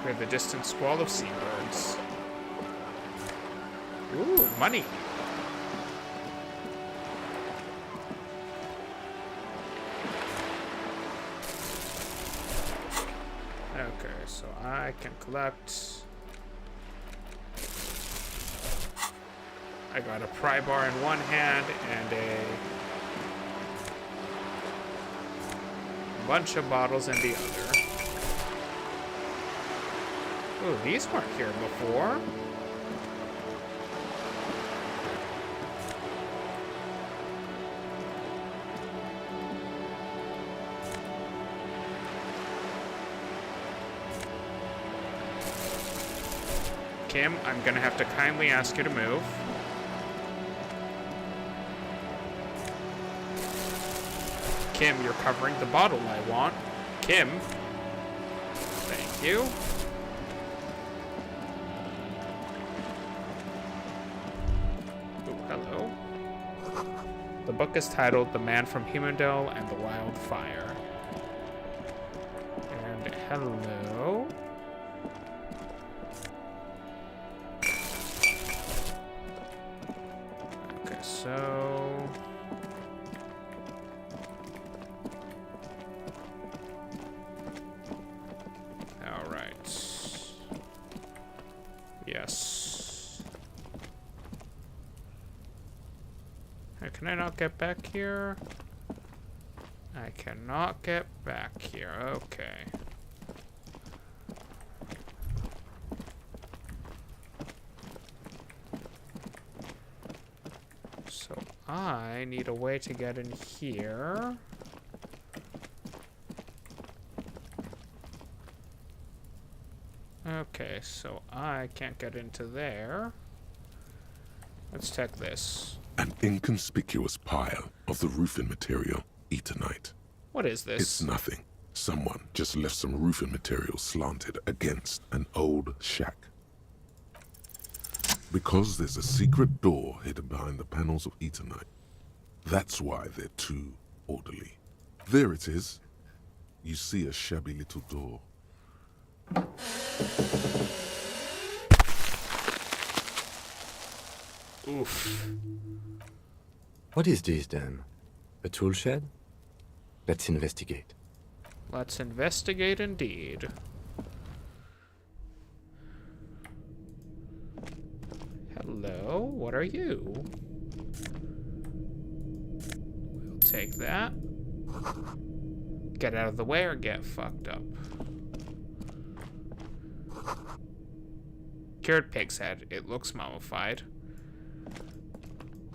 We have the distant squall of seabirds. Ooh, money. Okay, so I can collect. I got a pry bar in one hand and a bunch of bottles in the other. Oh, these weren't here before. Kim, I'm gonna have to kindly ask you to move. Kim, you're covering the bottle I want. Kim. Thank you. The book is titled The Man from Humandel and the Wildfire. And hello. Okay, so... Alright. Yes. Can I not get back here? I cannot get back here. Okay. So I need a way to get in here. Okay, so I can't get into there. Let's check this. An inconspicuous pile of the roofing material, Eternite. What is this? It's nothing. Someone just left some roofing material slanted against an old shack. Because there's a secret door hidden behind the panels of Eternite. That's why they're too orderly. There it is. You see a shabby little door. Oof. What is this, then? A tool shed? Let's investigate. Let's investigate indeed. Hello, what are you? We'll take that. Get out of the way or get fucked up. Cured pig's head. It looks mummified.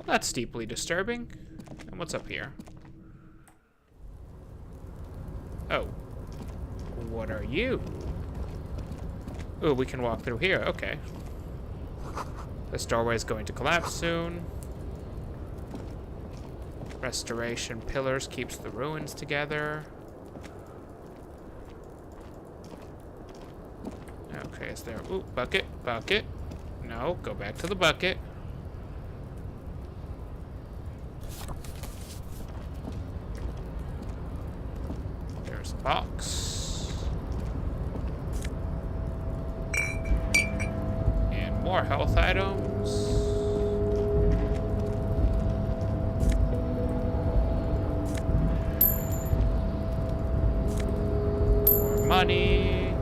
That's deeply disturbing. And what's up here? Oh. What are you? Oh, we can walk through here. Okay. This doorway is going to collapse soon. Restoration pillars keeps the ruins together. Okay, is there... Ooh, bucket, bucket. No, go back to the bucket. More health items. More money.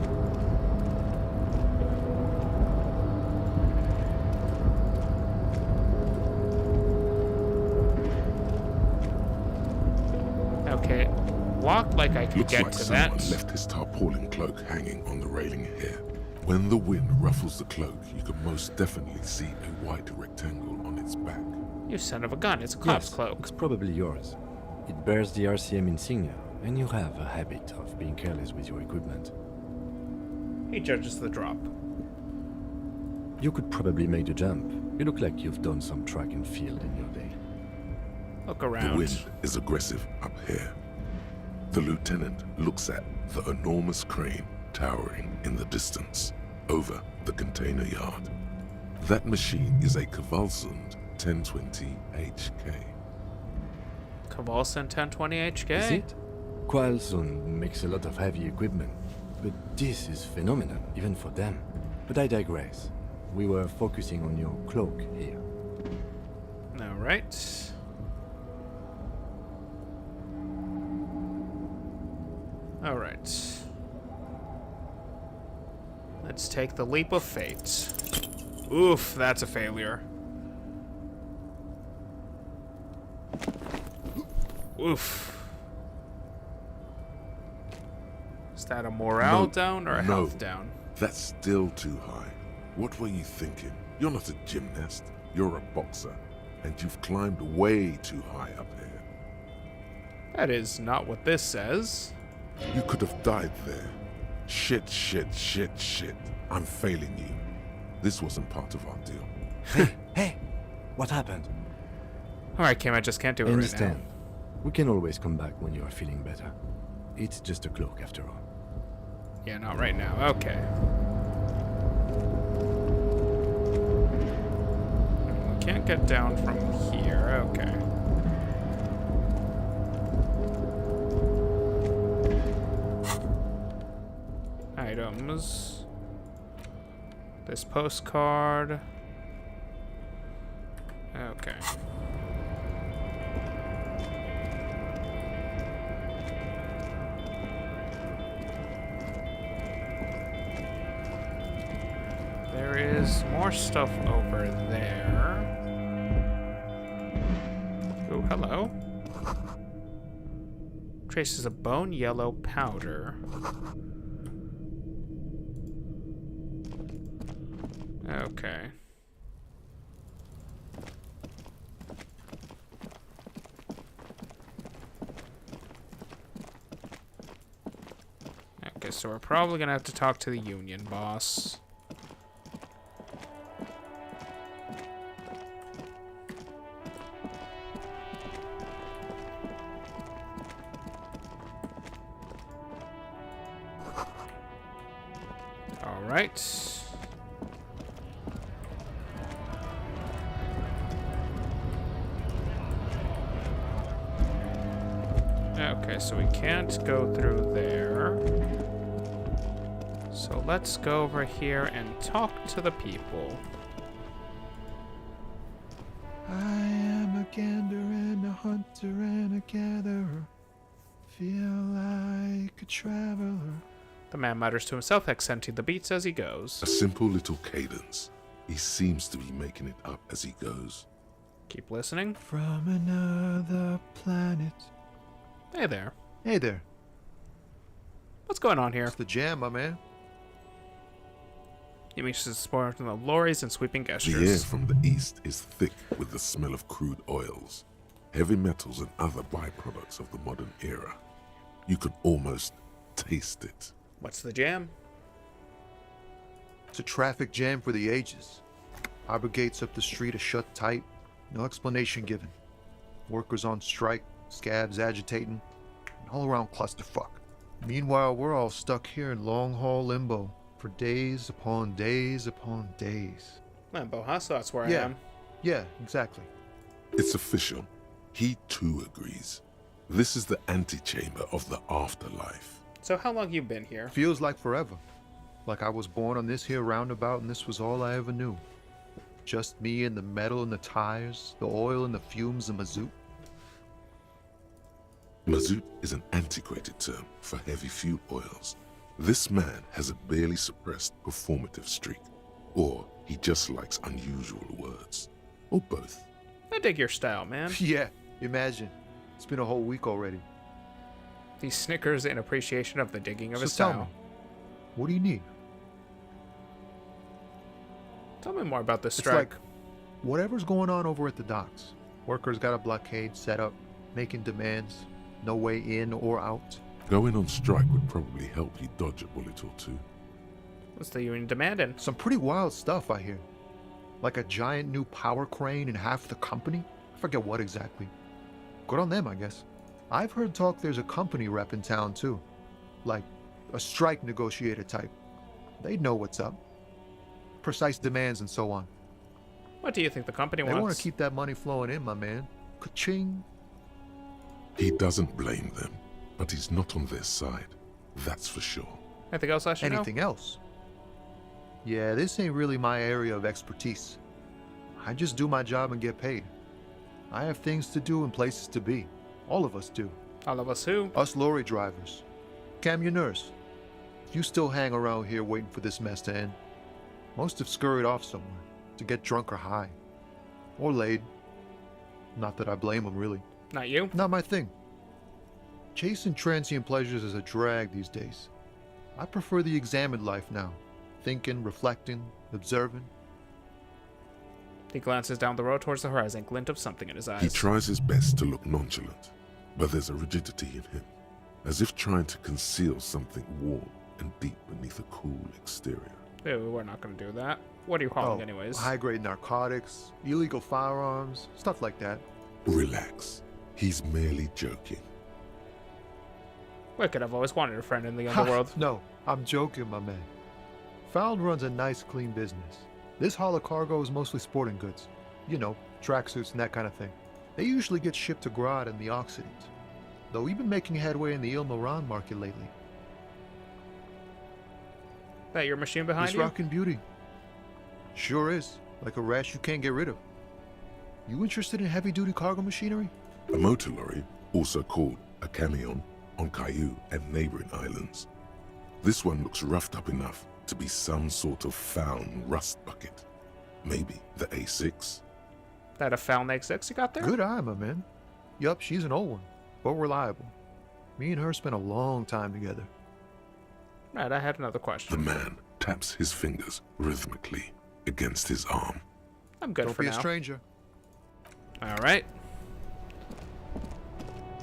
Okay, walk like I can Looks get like to someone that. left his tarpaulin cloak hanging on the railing here. When the wind ruffles the cloak, you can most definitely see a white rectangle on its back. You son of a gun, it's a cop's Yes, cloak. it's probably yours. It bears the RCM insignia, and you have a habit of being careless with your equipment. He judges the drop. You could probably make the jump. You look like you've done some track and field in your day. Look The around. wind is aggressive up here. The lieutenant looks at the enormous crane towering in the distance over the container yard. That machine is a Kvalsund 1020 HK. Kvalsund 1020 HK? Is it? Kvalsund makes a lot of heavy equipment, but this is phenomenal, even for them. But I digress. We were focusing on your cloak here. Alright. Alright. Let's take the leap of fate. Oof, that's a failure. Oof. Is that a morale down or a health down? That's still too high. What were you thinking? You're not a gymnast. You're a boxer. And you've climbed way too high up here. That is not what this says. You could have died there. Shit, shit, shit, shit. I'm failing you. This wasn't part of our deal. Hey! What happened? Alright, Kim, I just can't do it I right understand. We can always come back when you are feeling better. It's just a cloak after all. now. Yeah, not right now. Okay. We can't get down from here. Okay. Items. This postcard. Okay. There is more stuff over there. Oh, hello. Traces of bone yellow powder. Okay. Okay, so we're probably gonna have to talk to the Union boss. All right. Okay, so we can't go through there. So let's go over here and talk to the people. I am a gander and a hunter and a gatherer. Feel like a traveler. The man mutters to himself, accenting the beats as he goes. A simple little cadence. He seems to be making it up as he goes. Keep listening. From another planet. Hey there. Hey there. What's going on here? It's the jam, my man. He makes his sport from the lorries and sweeping The air gestures. from the east is thick with the smell of crude oils, heavy metals, and other byproducts of the modern era. You can almost taste it. What's the jam? It's a traffic jam for the ages. Harbor gates up the street are shut tight. No explanation given. Workers on strike, scabs agitating, an all-around clusterfuck. Meanwhile, we're all stuck here in long-haul limbo for days upon days upon days. Limbo, huh? So that's where I Yeah. am. Yeah, exactly. It's official. He too agrees. This is the antechamber of the afterlife. So how long you been here? Feels like forever. Like I was born on this here roundabout and this was all I ever knew. Just me and the metal and the tires, the oil and the fumes and mazout. Mazout is an antiquated term for heavy fuel oils. This man has a barely suppressed performative streak, or he just likes unusual words, or both. I dig your style, man. Yeah, imagine. It's been a whole week already. He snickers in appreciation of the digging of his So tell style. me, what do you need? Tell me more about this It's strike. like whatever's going on over at the docks. Workers got a blockade set up, making demands, no way in or out. Going on strike would probably help you dodge a bullet or two. What's the union demanding? Some pretty wild stuff, I hear. Like a giant new power crane in half the company? I forget what exactly. Good on them, I guess. I've heard talk there's a company rep in town, too. Like a strike negotiator type. They'd know what's up. Precise demands and so on. What do you think the company They wants? want to keep that money flowing in, my man. Ka-ching. He doesn't blame them, but he's not on their side. That's for sure. Anything else I should know? Anything else? Yeah, this ain't really my area of expertise. I just do my job and get paid. I have things to do and places to be. All of us do. All of us who? Us lorry drivers. Camionneurs. If you still hang around here waiting for this mess to end, most have scurried off somewhere to get drunk or high. Or laid. Not that I blame them, really. Not you? Not my thing. Chasing transient pleasures is a drag these days. I prefer the examined life now. Thinking, reflecting, observing. He glances down the road towards the horizon, glint of something in his eyes. He tries his best to look nonchalant, but there's a rigidity in him, as if trying to conceal something warm and deep beneath a cool exterior. Ew, we're not going to do that. What are you calling anyways? High-grade narcotics, illegal firearms, stuff like that. Relax. He's merely joking. Wicked, I've always wanted a friend in the Ha, underworld. No, I'm joking, my man. Found runs a nice, clean business. This haul of cargo is mostly sporting goods. You know, tracksuits and that kind of thing. They usually get shipped to Grodd and the Occident. Though we've been making headway in the Il Moran market lately. That your machine behind This you? rockin' beauty. Sure is. Like a rash you can't get rid of. You interested in heavy-duty cargo machinery? A motor lorry, also called a camion, on Caillou and neighboring islands. This one looks roughed up enough to be some sort of found rust bucket. Maybe the A6? That a found X6 you got there? Good eye, my man. Yup, she's an old one, but reliable. Me and her spent a long time together. Right, I had another question. The man taps his fingers rhythmically against his arm. I'm good Don't for be now. a stranger. All right.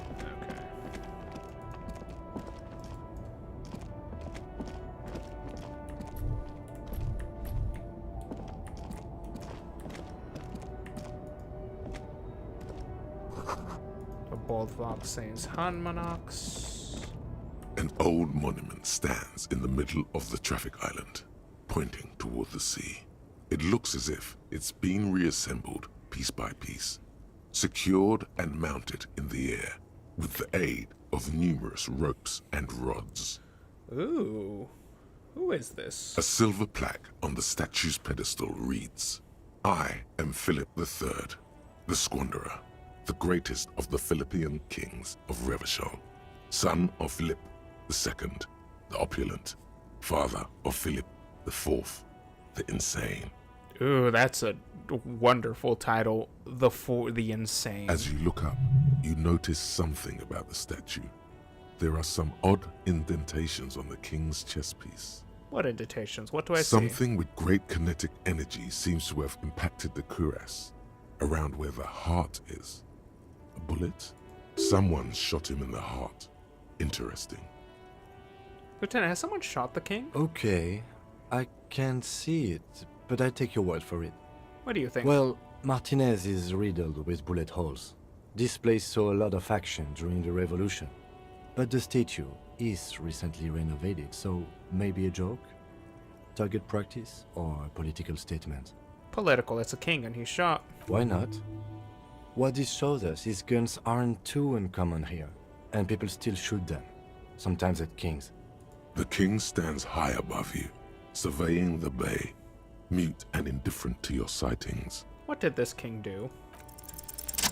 Okay. The Boldvog Saints Hanmanox. An old monument stands in the middle of the traffic island, pointing toward the sea. It looks as if it's been reassembled piece by piece, secured and mounted in the air with the aid of numerous ropes and rods. Ooh. Who is this? A silver plaque on the statue's pedestal reads, "I am Philip III, the Squanderer, the greatest of the Philippian kings of Revachol, son of Philip II, the opulent, father of Philip IV, the insane." Ooh, that's a wonderful title. The Insane. As you look up, you notice something about the statue. There are some odd indentations on the king's chest piece. What indentations? What do I see? Something with great kinetic energy seems to have impacted the cuirass, around where the heart is. A bullet? Someone shot him in the heart. Interesting. Lieutenant, has someone shot the king? Okay, I can't see it, but I take your word for it. What do you think? Well, Martinez is riddled with bullet holes. This place saw a lot of action during the revolution. But the statue is recently renovated, so maybe a joke? Target practice or a political statement? Political. It's a king and he's shot. Why not? What this shows us is guns aren't too uncommon here, and people still shoot them, sometimes at kings. The king stands high above you, surveying the bay. mute and indifferent to your sightings. What did this king do?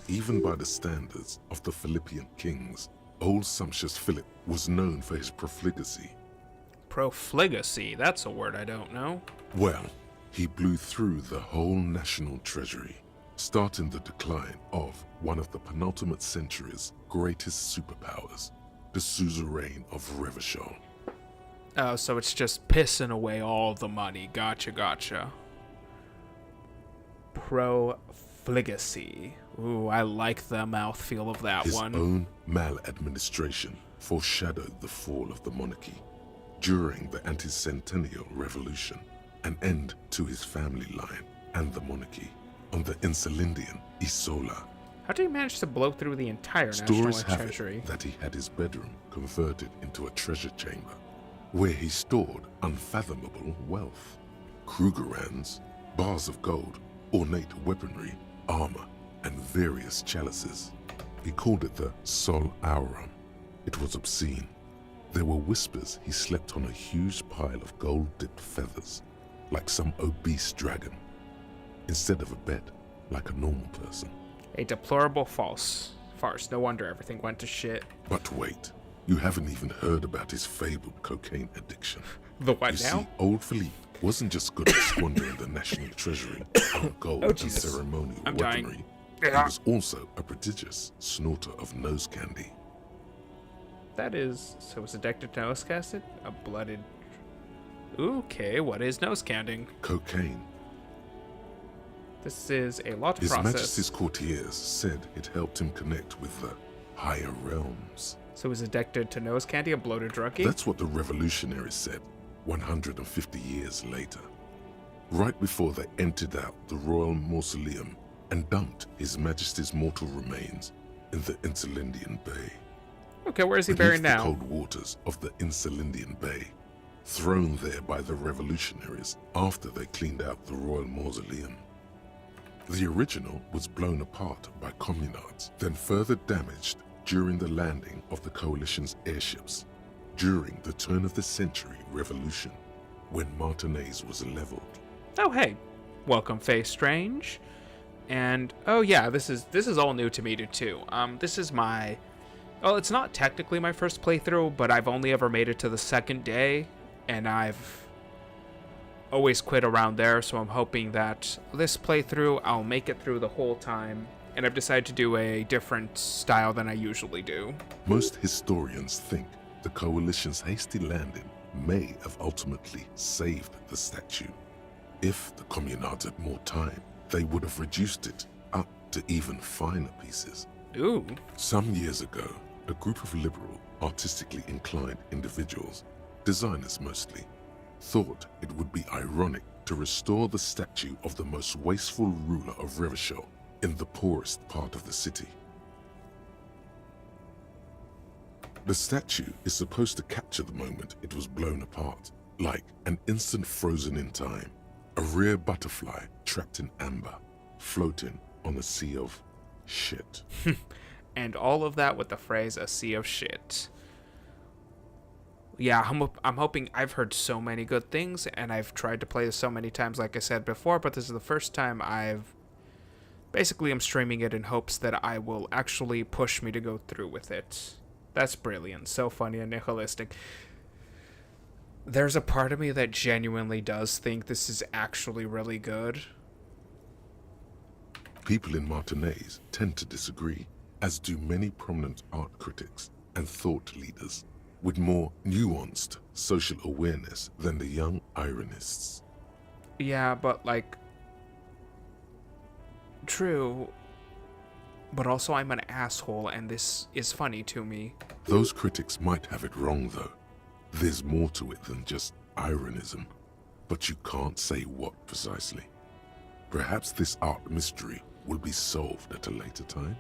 Even by the standards of the Philippian kings, old sumptuous Philip was known for his profligacy. Profligacy, that's a word I don't know. Well, he blew through the whole national treasury, starting the decline of one of the penultimate century's greatest superpowers, the suzerain of Revachol. Oh, so it's just pissing away all the money. Gotcha. Profligacy. Ooh, I like the mouthfeel of that His one. own maladministration foreshadowed the fall of the monarchy. During the anti-centennial revolution, an end to his family line and the monarchy on the Insulindian Isola. How did he manage to blow through the entire Stories national have treasury? it that he had his bedroom converted into a treasure chamber, where he stored unfathomable wealth. Krugerrands, bars of gold, ornate weaponry, armor, and various chalices. He called it the Sol Aurum. It was obscene. There were whispers he slept on a huge pile of gold-dipped feathers, like some obese dragon, instead of a bed, like a normal person. A deplorable farce. No wonder everything went to shit. But wait, you haven't even heard about his fabled cocaine addiction. The what you now? See, old Philippe wasn't just good at squandering the national treasury on gold and ceremonial I'm weaponry. dying. He was also a prodigious snorter of nose candy. That is... So was addicted to nose acid? A blooded... Okay, what is nose candy? Cocaine. This is a lot His process. Majesty's courtiers said it helped him connect with the higher realms. So was addicted to nose candy, a bloated druggie? That's what the revolutionaries said 150 years later. Right before they emptied out the royal mausoleum and dumped His Majesty's mortal remains in the Insulindian Bay. Okay, where is he Beneath buried now? the cold waters of the Insulindian Bay, thrown there by the revolutionaries after they cleaned out the royal mausoleum. The original was blown apart by communards, then further damaged during the landing of the coalition's airships during the turn-of-the-century revolution, when Martinez was leveled. Oh, hey. Welcome, Faye Strange. And, oh yeah, this is all new to me too. This is my... Well, it's not technically my first playthrough, but I've only ever made it to the second day, and I've always quit around there, so I'm hoping that this playthrough, I'll make it through the whole time, and I've decided to do a different style than I usually do. Most historians think the coalition's hasty landing may have ultimately saved the statue. If the communards had more time, they would have reduced it up to even finer pieces. Ooh. Some years ago, a group of liberal, artistically inclined individuals, designers mostly, thought it would be ironic to restore the statue of the most wasteful ruler of Revachol in the poorest part of the city. The statue is supposed to capture the moment it was blown apart, like an instant frozen in time, a rare butterfly trapped in amber, floating on a sea of shit. And all of that with the phrase, a sea of shit. Yeah, I'm hoping. I've heard so many good things, and I've tried to play this so many times, like I said before, but this is the first time basically I'm streaming it in hopes that I will actually push me to go through with it. That's brilliant. So funny and nihilistic. There's a part of me that genuinely does think this is actually really good. People in Martinez tend to disagree, as do many prominent art critics and thought leaders with more nuanced social awareness than the young ironists. Yeah, but like... True. But also I'm an asshole, and this is funny to me. Those critics might have it wrong, though. There's more to it than just ironism. But you can't say what precisely. Perhaps this art mystery will be solved at a later time.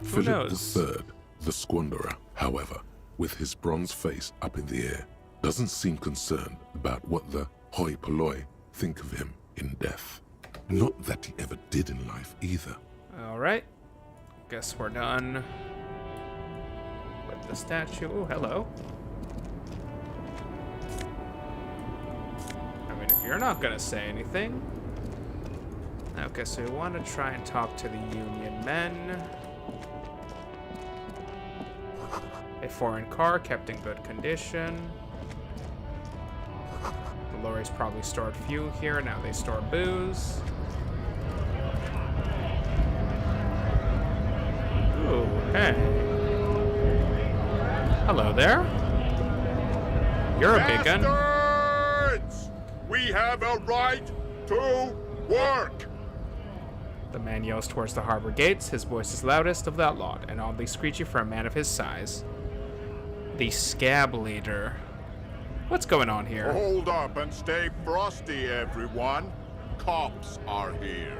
Who knows? Philip III, the Squanderer, however, with his bronze face up in the air, doesn't seem concerned about what the hoi polloi think of him in death. Not that he ever did in life either. Alright. Guess we're done with the statue. Oh, hello. I mean, if you're not gonna say anything, Okay, so we want to try and talk to the Union men. A foreign car kept in good condition. The lorries probably stored fuel here, now they store booze. Ooh, hey. Hello there. You're a big gun. Bastards! We have a right to work! The man yells towards the harbor gates. His voice is loudest of that lot, and oddly screechy for a man of his size. The scab leader. What's going on here? Hold up and stay frosty, everyone. Cops are here.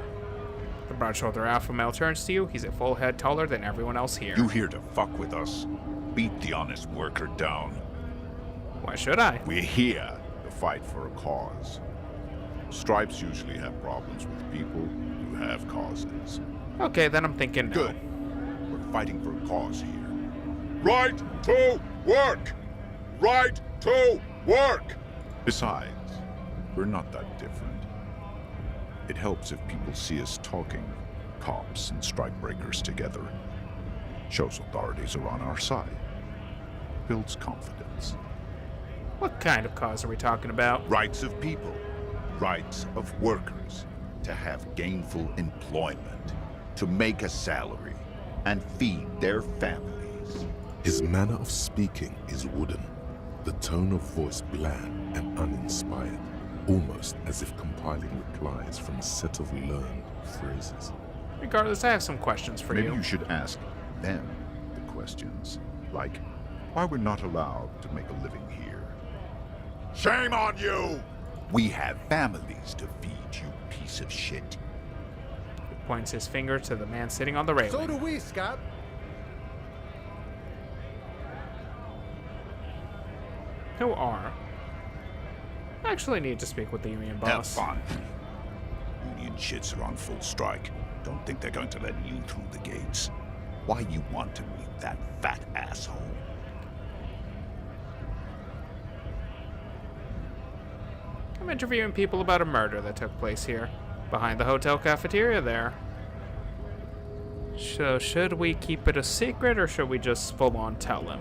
The broad-shouldered alpha male turns to you. He's a full head taller than everyone else here. You here to fuck with us? Beat the honest worker down. Why should I? We're here to fight for a cause. Stripes usually have problems with people who have causes. Okay, then I'm thinking no. Good. We're fighting for a cause here. Right to work! Right to work! Besides, we're not that different. It helps if people see us talking, cops and strikebreakers together. Shows authorities are on our side. Builds confidence. What kind of cause are we talking about? Rights of people. Rights of workers. To have gainful employment. To make a salary. And feed their families. His manner of speaking is wooden, the tone of voice bland and uninspired, almost as if compiling replies from a set of learned phrases. Regardless, I have some questions for you. Maybe you should ask them the questions, like why we're not allowed to make a living here. Shame on you! We have families to feed, you piece of shit. He points his finger to the man sitting on the railing. So do we, Scott. Who are? I actually need to speak with the union boss. Have fun. Union shits are on full strike. Don't think they're going to let you through the gates. Why you want to meet that fat asshole? I'm interviewing people about a murder that took place here, behind the hotel cafeteria there. So should we keep it a secret, or should we just full-on tell him?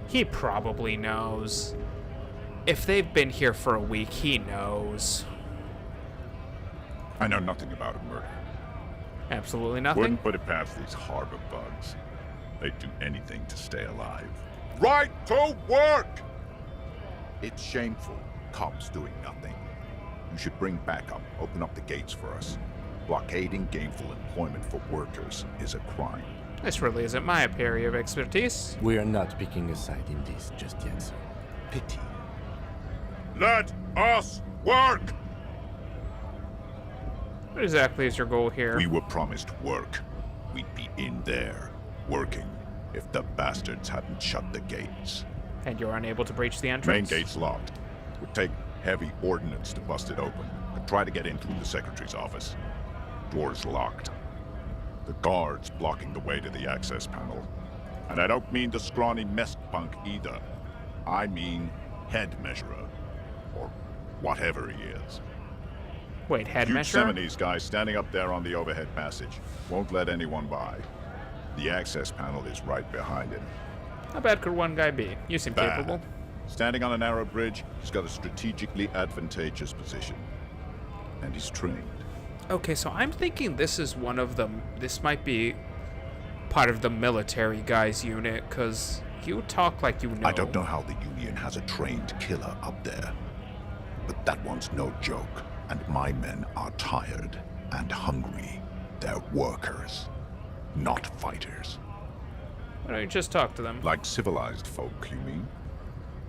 He probably knows. If they've been here for a week, he knows. I know nothing about a murder. Absolutely nothing? Wouldn't put it past these harbor bugs. They'd do anything to stay alive. Right to work! It's shameful. Cops doing nothing. You should bring backup. Open up the gates for us. Blockading gainful employment for workers is a crime. This really isn't my area of expertise. We are not picking a side in this just yet, sir. Pity. Let us work! What exactly is your goal here? We were promised work. We'd be in there, working, if the bastards hadn't shut the gates. And you're unable to breach the Main entrance? gate's locked. Would take heavy ordnance to bust it open. Could try to get in through the secretary's office. Door's locked. The guard's blocking the way to the access panel. And I don't mean the scrawny mess punk either. I mean head measurer. Or whatever he is. Wait, head Huge measurer? Seminoles guy standing up there on the overhead passage. Won't let anyone by. The access panel is right behind him. How bad could one guy be? You seem Bad. capable. Standing on a narrow bridge, he's got a strategically advantageous position. And he's trained. Okay, so I'm thinking this is one of them. This might be part of the military guys unit, because you talk like you know. I don't know how the Union has a trained killer up there. But that one's no joke. And my men are tired and hungry. They're workers, not fighters. Why don't you just talk to them? Like civilized folk, you mean?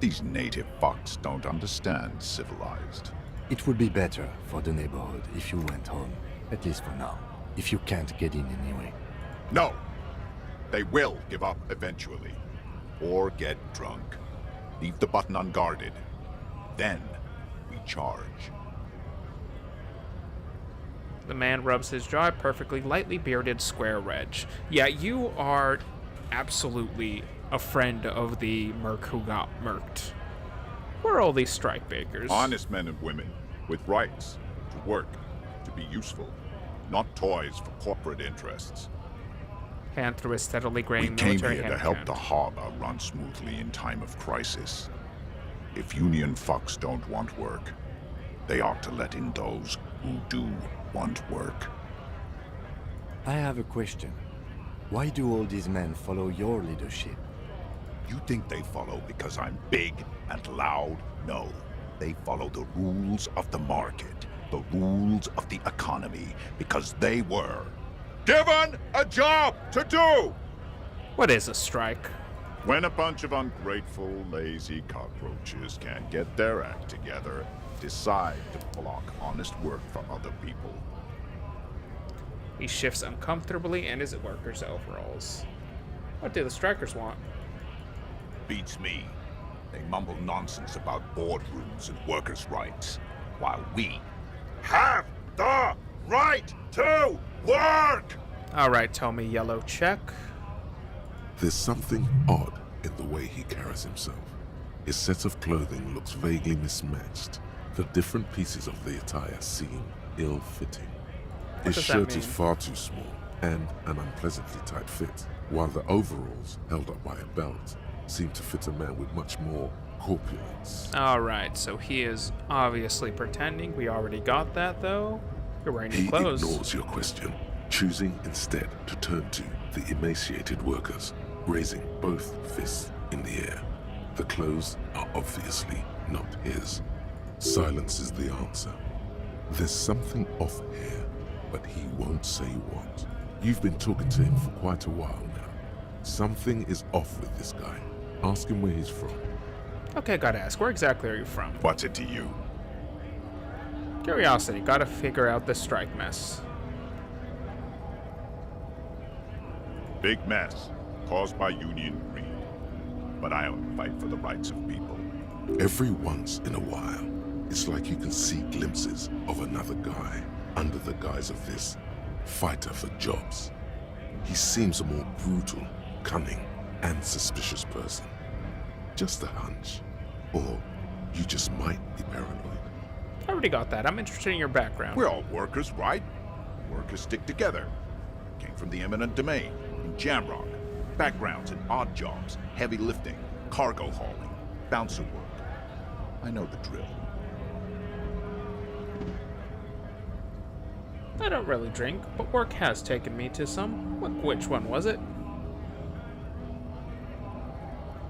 These native fucks don't understand civilized. It would be better for the neighborhood if you went home, at least for now, if you can't get in anyway. No! They will give up eventually. Or get drunk. Leave the button unguarded. Then we charge. The man rubs his jaw, a perfectly lightly bearded square wedge. Yeah, you are absolutely a friend of the merc who got murked. Where are all these strike bakers? Honest men and women. with rights to work, to be useful, not toys for corporate interests. Hand through a steadily We graying came military here to hand help cannon. the harbor run smoothly in time of crisis. If Union fucks don't want work, they ought to let in those who do want work. I have a question. Why do all these men follow your leadership? You think they follow because I'm big and loud? No. They follow the rules of the market, the rules of the economy, because they were given a job to do! What is a strike? When a bunch of ungrateful, lazy cockroaches can't get their act together, decide to block honest work for other people. He shifts uncomfortably in his worker's overalls. What do the strikers want? Beats me. They mumble nonsense about boardrooms and workers' rights, while we have the right to work! Alright, tell me, yellow check. There's something odd in the way he carries himself. His set of clothing looks vaguely mismatched. The different pieces of the attire seem ill-fitting. His does that shirt is mean? far too small and an unpleasantly tight fit, while the overalls, held up by a belt, seem to fit a man with much more corpulence. Alright, so he is obviously pretending. We already got that, though. You're wearing He new clothes. ignores your question, choosing instead to turn to the emaciated workers, raising both fists in the air. The clothes are obviously not his. Silence is the answer. There's something off here, but he won't say what. You've been talking to him for quite a while now. Something is off with this guy. Ask him where he's from. Okay, gotta ask, where exactly are you from? What's it to you? Curiosity, gotta figure out this strike mess. Big mess, caused by union greed. But I only fight for the rights of people. Every once in a while, it's like you can see glimpses of another guy under the guise of this fighter for jobs. He seems a more brutal, cunning, and suspicious person. Just a hunch. Or you just might be paranoid. I already got that. I'm interested in your background. We're all workers, right? Workers stick together. Came from the eminent domain, in Jamrock. Backgrounds in odd jobs, heavy lifting, cargo hauling, bouncer work. I know the drill. I don't really drink, but work has taken me to some. Which one was it?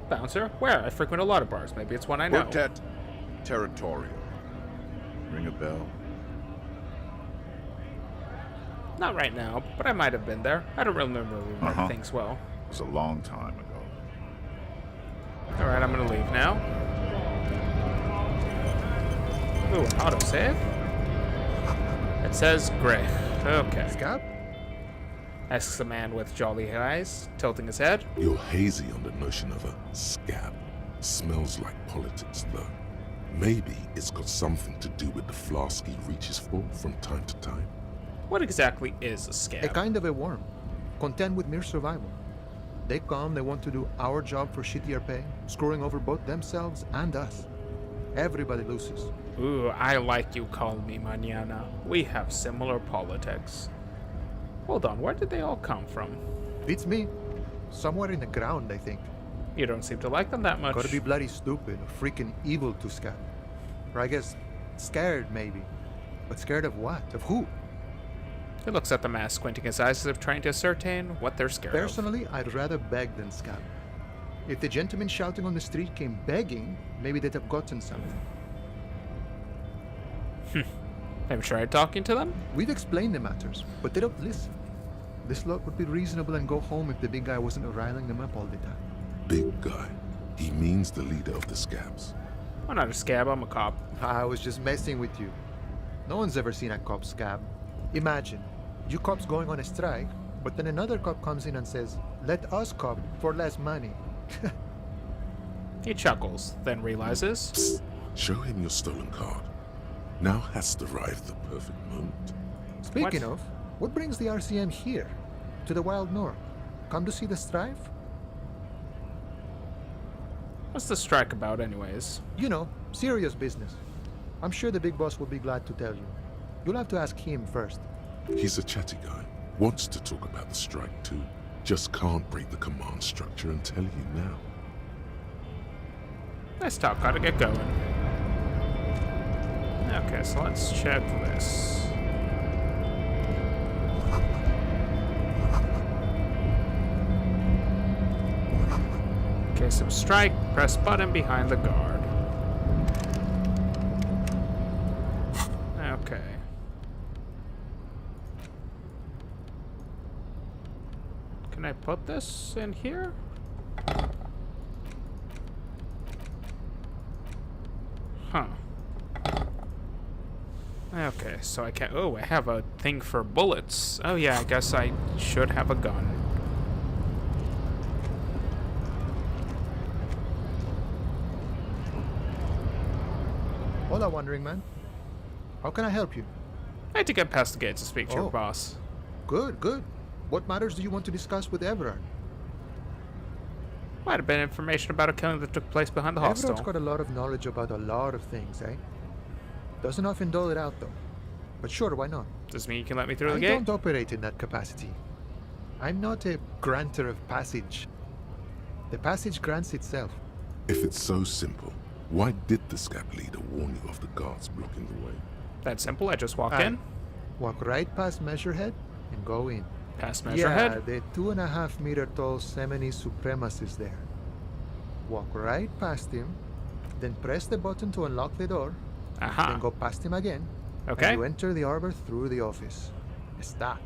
Bouncer? Where? I frequent a lot of bars. Maybe it's one I know. Worked at Territorial. Ring a bell? Not right now, but I might have been there. I don't remember things well. It was a long time ago. Alright, I'm gonna leave now. Ooh, an autosave? It says Gray. Okay. Scab? Asks the man with jolly eyes, tilting his head. You're hazy on the notion of a scab. Smells like politics, though. Maybe it's got something to do with the flask he reaches for from time to time. What exactly is a scab? A kind of a worm, content with mere survival. They come, they want to do our job for shittier pay, screwing over both themselves and us. Everybody loses. Ooh, I like you calling me mañana. We have similar politics. Hold on, where did they all come from? Beats me. Somewhere in the ground, I think. You don't seem to like them that much. Gotta be bloody stupid or freaking evil to scab. Or I guess scared, maybe. But scared of what? Of who? He looks at the mask, squinting his eyes as if trying to ascertain what they're scared of. Personally, I'd rather beg than scab. If the gentleman shouting on the street came begging, maybe they'd have gotten something. Have you tried talking to them? We've explained the matters, but they don't listen. This lot would be reasonable and go home if the big guy wasn't riling them up all the time. Big guy. He means the leader of the scabs. I'm not a scab, I'm a cop. I was just messing with you. No one's ever seen a cop scab. Imagine, you cops going on a strike, but then another cop comes in and says, "Let us cop for less money." He chuckles, then realizes... Psst. Show him your stolen card. Now has arrived the perfect moment. Speaking of, what brings the RCM here? To the Wild North? Come to see the strife? What's the strike about anyways? You know, serious business. I'm sure the big boss will be glad to tell you. You'll have to ask him first. He's a chatty guy. Wants to talk about the strike too. Just can't break the command structure and tell you now. Nice talk. Gotta get going. Okay, so let's check this. Case of strike, press button behind the guard. Okay. Can I put this in here? Huh. Okay, so I can't. Oh, I have a thing for bullets. Oh, yeah, I guess I should have a gun. Hola, Wandering Man. How can I help you? I had to get past the gate to speak to your boss. Good, good. What matters do you want to discuss with Everard? Might have been information about a killing that took place behind the hostel. Everard's got a lot of knowledge about a lot of things, eh? Doesn't often dole it out, though. But sure, why not? Does mean you can let me through the gate? I don't operate in that capacity. I'm not a granter of passage. The passage grants itself. If it's so simple, why did the scab leader warn you of the guards blocking the way? That's simple. I just walk in. Walk right past Measurehead and go in. Past Measurehead? Yeah, the 2.5 meter tall Semini Supremus is there. Walk right past him, then press the button to unlock the door. Then go past him again. Okay. And you enter the arbor through the office. Está.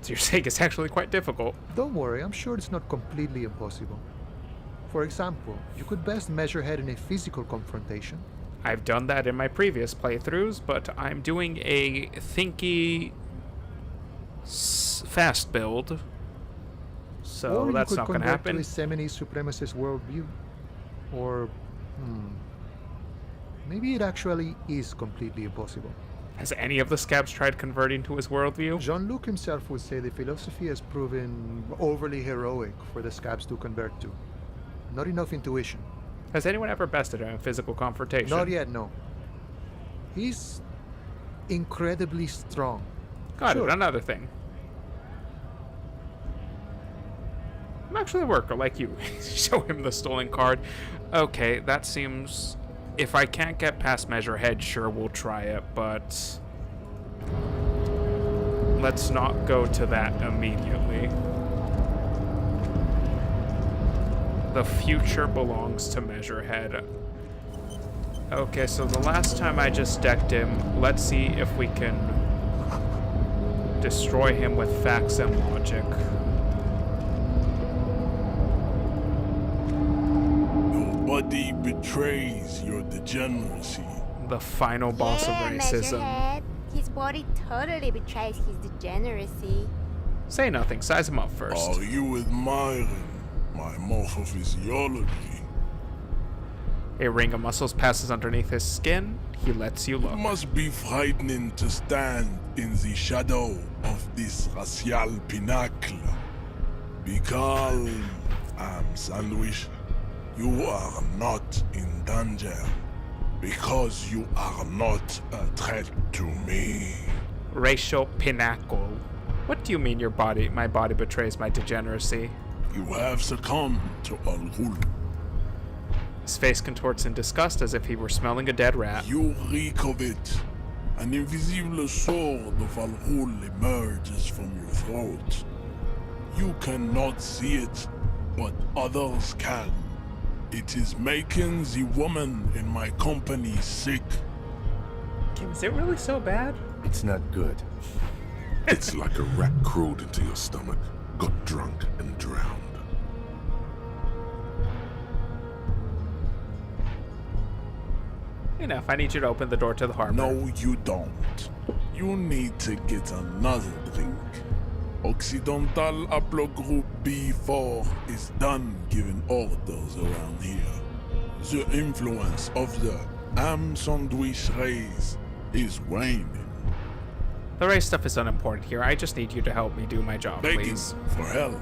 So you're saying it's actually quite difficult. Don't worry, I'm sure it's not completely impossible. For example, you could best Measurehead in a physical confrontation. I've done that in my previous playthroughs, but I'm doing a thinky fast build, so that's not going to happen. Or you could convert to a Semini Supremacist worldview. Or, maybe it actually is completely impossible. Has any of the scabs tried converting to his worldview? Jean-Luc himself would say the philosophy has proven overly heroic for the scabs to convert to. Not enough intuition. Has anyone ever bested him in physical confrontation? Not yet, no. He's incredibly strong. Got it, another thing. I'm actually a worker like you. Show him the stolen card. Okay, that seems... If I can't get past Measurehead, sure, we'll try it, but... let's not go to that immediately. The future belongs to Measurehead. Okay, so the last time I just decked him, let's see if we can destroy him with facts and logic. Nobody betrays your degeneracy. The final boss of racism. Measurehead. His body totally betrays his degeneracy. Say nothing, size him up first. Are you admiring my morphophysiology? A ring of muscles passes underneath his skin. He lets you look. It must be frightening to stand in the shadow of this racial pinnacle. Be calm, Sandwich. You are not in danger because you are not a threat to me. Racial pinnacle. What do you mean my body betrays my degeneracy? You have succumbed to Al Ghul. His face contorts in disgust as if he were smelling a dead rat. You reek of it. An invisible sword of Al Ghul emerges from your throat. You cannot see it, but others can. It is making the woman in my company sick. Is it really so bad? It's not good. It's like a rat crawled into your stomach, got drunk, and drowned. Enough, I need you to open the door to the harbor. No, you don't. You need to get another drink. Occidental Haplogroup B4 is done giving orders around here. The influence of the Ham Sandwich race is waning. The race stuff is unimportant here. I just need you to help me do my job, Begging please. for help.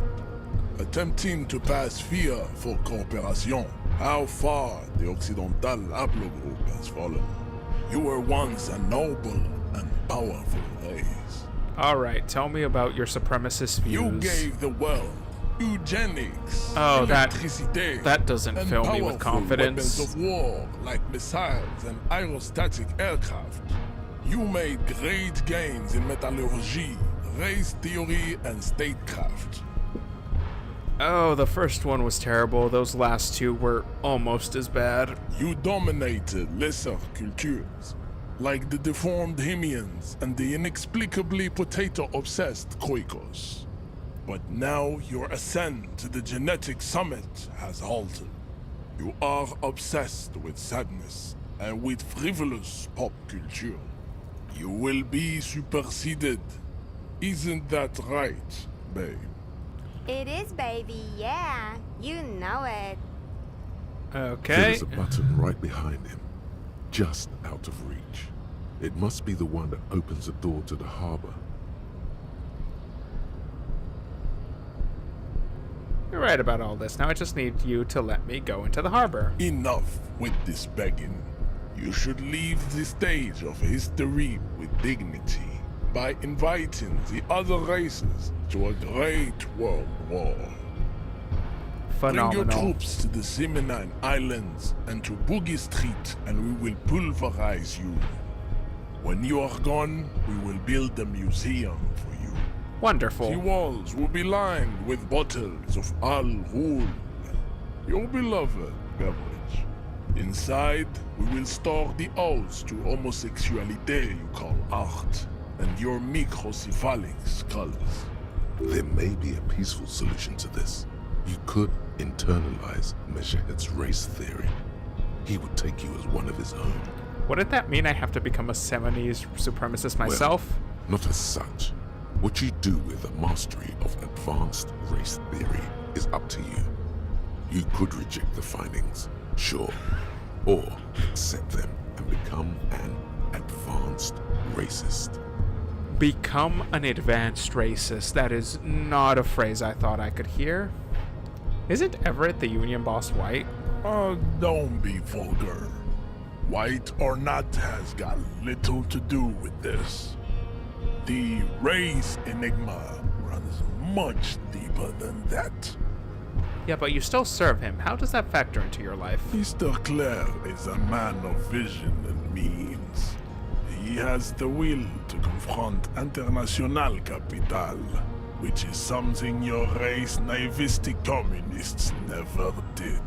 Attempting to pass fear for cooperation. how far the Occidental Haplogroup has fallen. You were once a noble and powerful race. Alright, tell me about your supremacist views. You gave the world eugenics, Oh, electricity, that doesn't and fill me with powerful confidence. weapons of war like missiles and aerostatic aircraft. You made great gains in metallurgy, race theory, and statecraft. Oh, the first one was terrible. Those last two were almost as bad. You dominated lesser cultures, like the deformed Hemians and the inexplicably potato-obsessed Khoikos. But now your ascent to the genetic summit has halted. You are obsessed with sadness and with frivolous pop culture. You will be superseded. Isn't that right, babe? It is, baby, yeah. You know it. Okay. There is a button right behind him, just out of reach. It must be the one that opens the door to the harbor. You're right about all this. Now I just need you to let me go into the harbor. Enough with this begging. You should leave the stage of history with dignity by inviting the other races to a great world war. Phenomenal. Bring your troops to the Seminine Islands and to Boogie Street, and we will pulverize you. When you are gone, we will build a museum for you. Wonderful. The walls will be lined with bottles of Al Ghul, your beloved beverage. Inside, we will store the odes to homosexuality you call art, and your microcephalic skulls. There may be a peaceful solution to this. You could internalize Meshahed's race theory. He would take you as one of his own. Wouldn't that mean I have to become a Seminese supremacist myself? Well, not as such. What you do with the mastery of advanced race theory is up to you. You could reject the findings, sure, or accept them and become an advanced racist. Become an advanced racist. That is not a phrase I thought I could hear. Isn't Everett the union boss white? Don't be vulgar. White or not has got little to do with this. The race enigma runs much deeper than that. Yeah, but you still serve him. How does that factor into your life? Mr. Clare is a man of vision and means. He has the will to confront International Capital, which is something your race naivistic communists never did.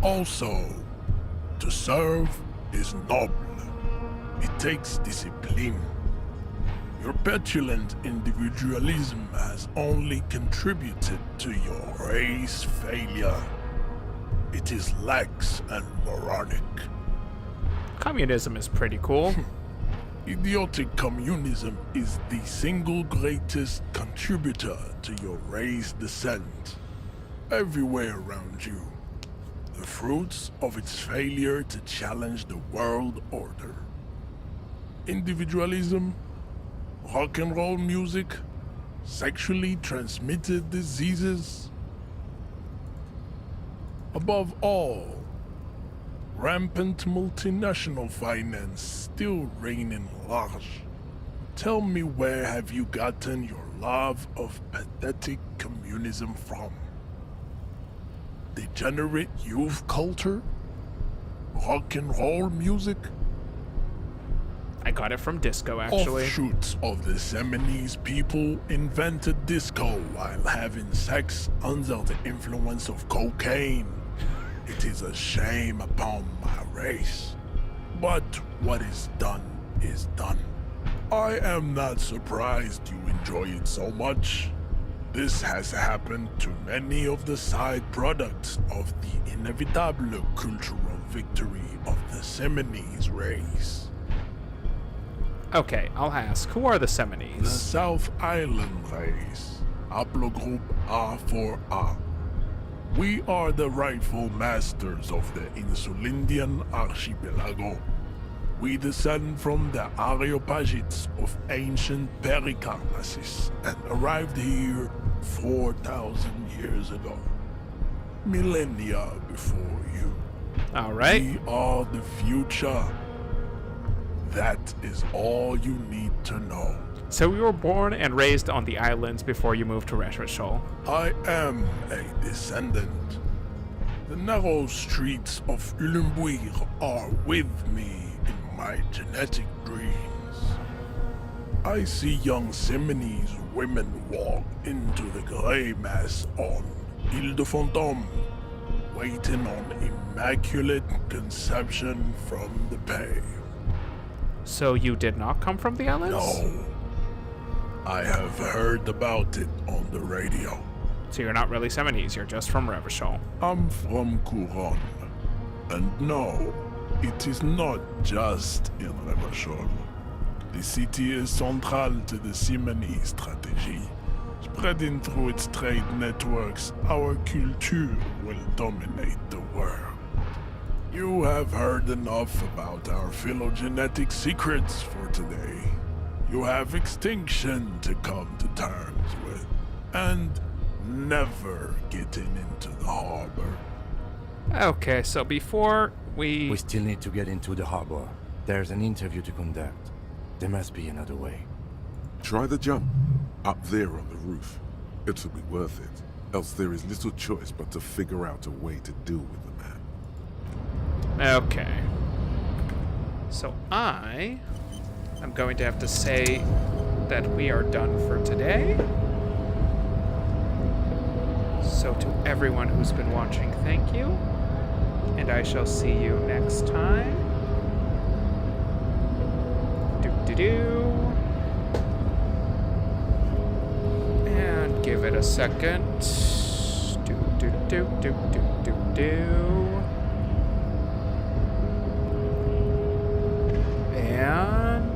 Also, to serve is noble. It takes discipline. Your petulant individualism has only contributed to your race failure. It is lax and moronic. Communism is pretty cool. Idiotic communism is the single greatest contributor to your race descent. Everywhere around you. The fruits of its failure to challenge the world order. Individualism, rock and roll music, sexually transmitted diseases. Above all, rampant multinational finance still reigning large. Tell me, where have you gotten your love of pathetic communism from? Degenerate youth culture? Rock and roll music? I got it from disco, actually. Offshoots of the Seminese people invented disco while having sex under the influence of cocaine. It is a shame upon my race. But what is done is done. I am not surprised you enjoy it so much. This has happened to many of the side products of the inevitable cultural victory of the Seminese race. Okay, I'll ask, who are the The Seminese? South Island race, Haplogroup A4A. We are the rightful masters of the Insulindian archipelago. We descend from the Areopagites of ancient Pericarnassus and arrived here 4,000 years ago. millennia before you. All right. We are the future. That is all you need to know. So you were born and raised on the islands before you moved to Revachol. I am a descendant. The narrow streets of Ulumbuir are with me in my genetic dreams. I see young Seminese women walk into the grey mass on Ile de Fantôme, waiting on immaculate conception from the Pay. So you did not come from the islands? No. I have heard about it on the radio. So you're not really Seminese, you're just from Revachol. I'm from Couronne. And no, it is not just in Revachol. The city is central to the Simony strategy. Spreading through its trade networks, our culture will dominate the world. You have heard enough about our phylogenetic secrets for today. You have extinction to come to terms with, and never getting into the harbor. Okay, so before we... We still need to get into the harbor. There's an interview to conduct. There must be another way. Try the jump. Up there on the roof. It will be worth it. Else there is little choice but to figure out a way to deal with the man. Okay. So I am going to have to say that we are done for today. So to everyone who's been watching, thank you. And I shall see you next time. And give it a second. And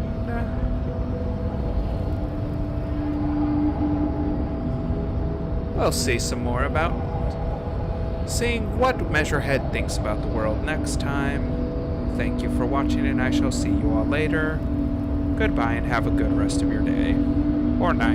we'll see some more about seeing what Measurehead thinks about the world next time. Thank you for watching, and I shall see you all later. Goodbye, and have a good rest of your day. Or night.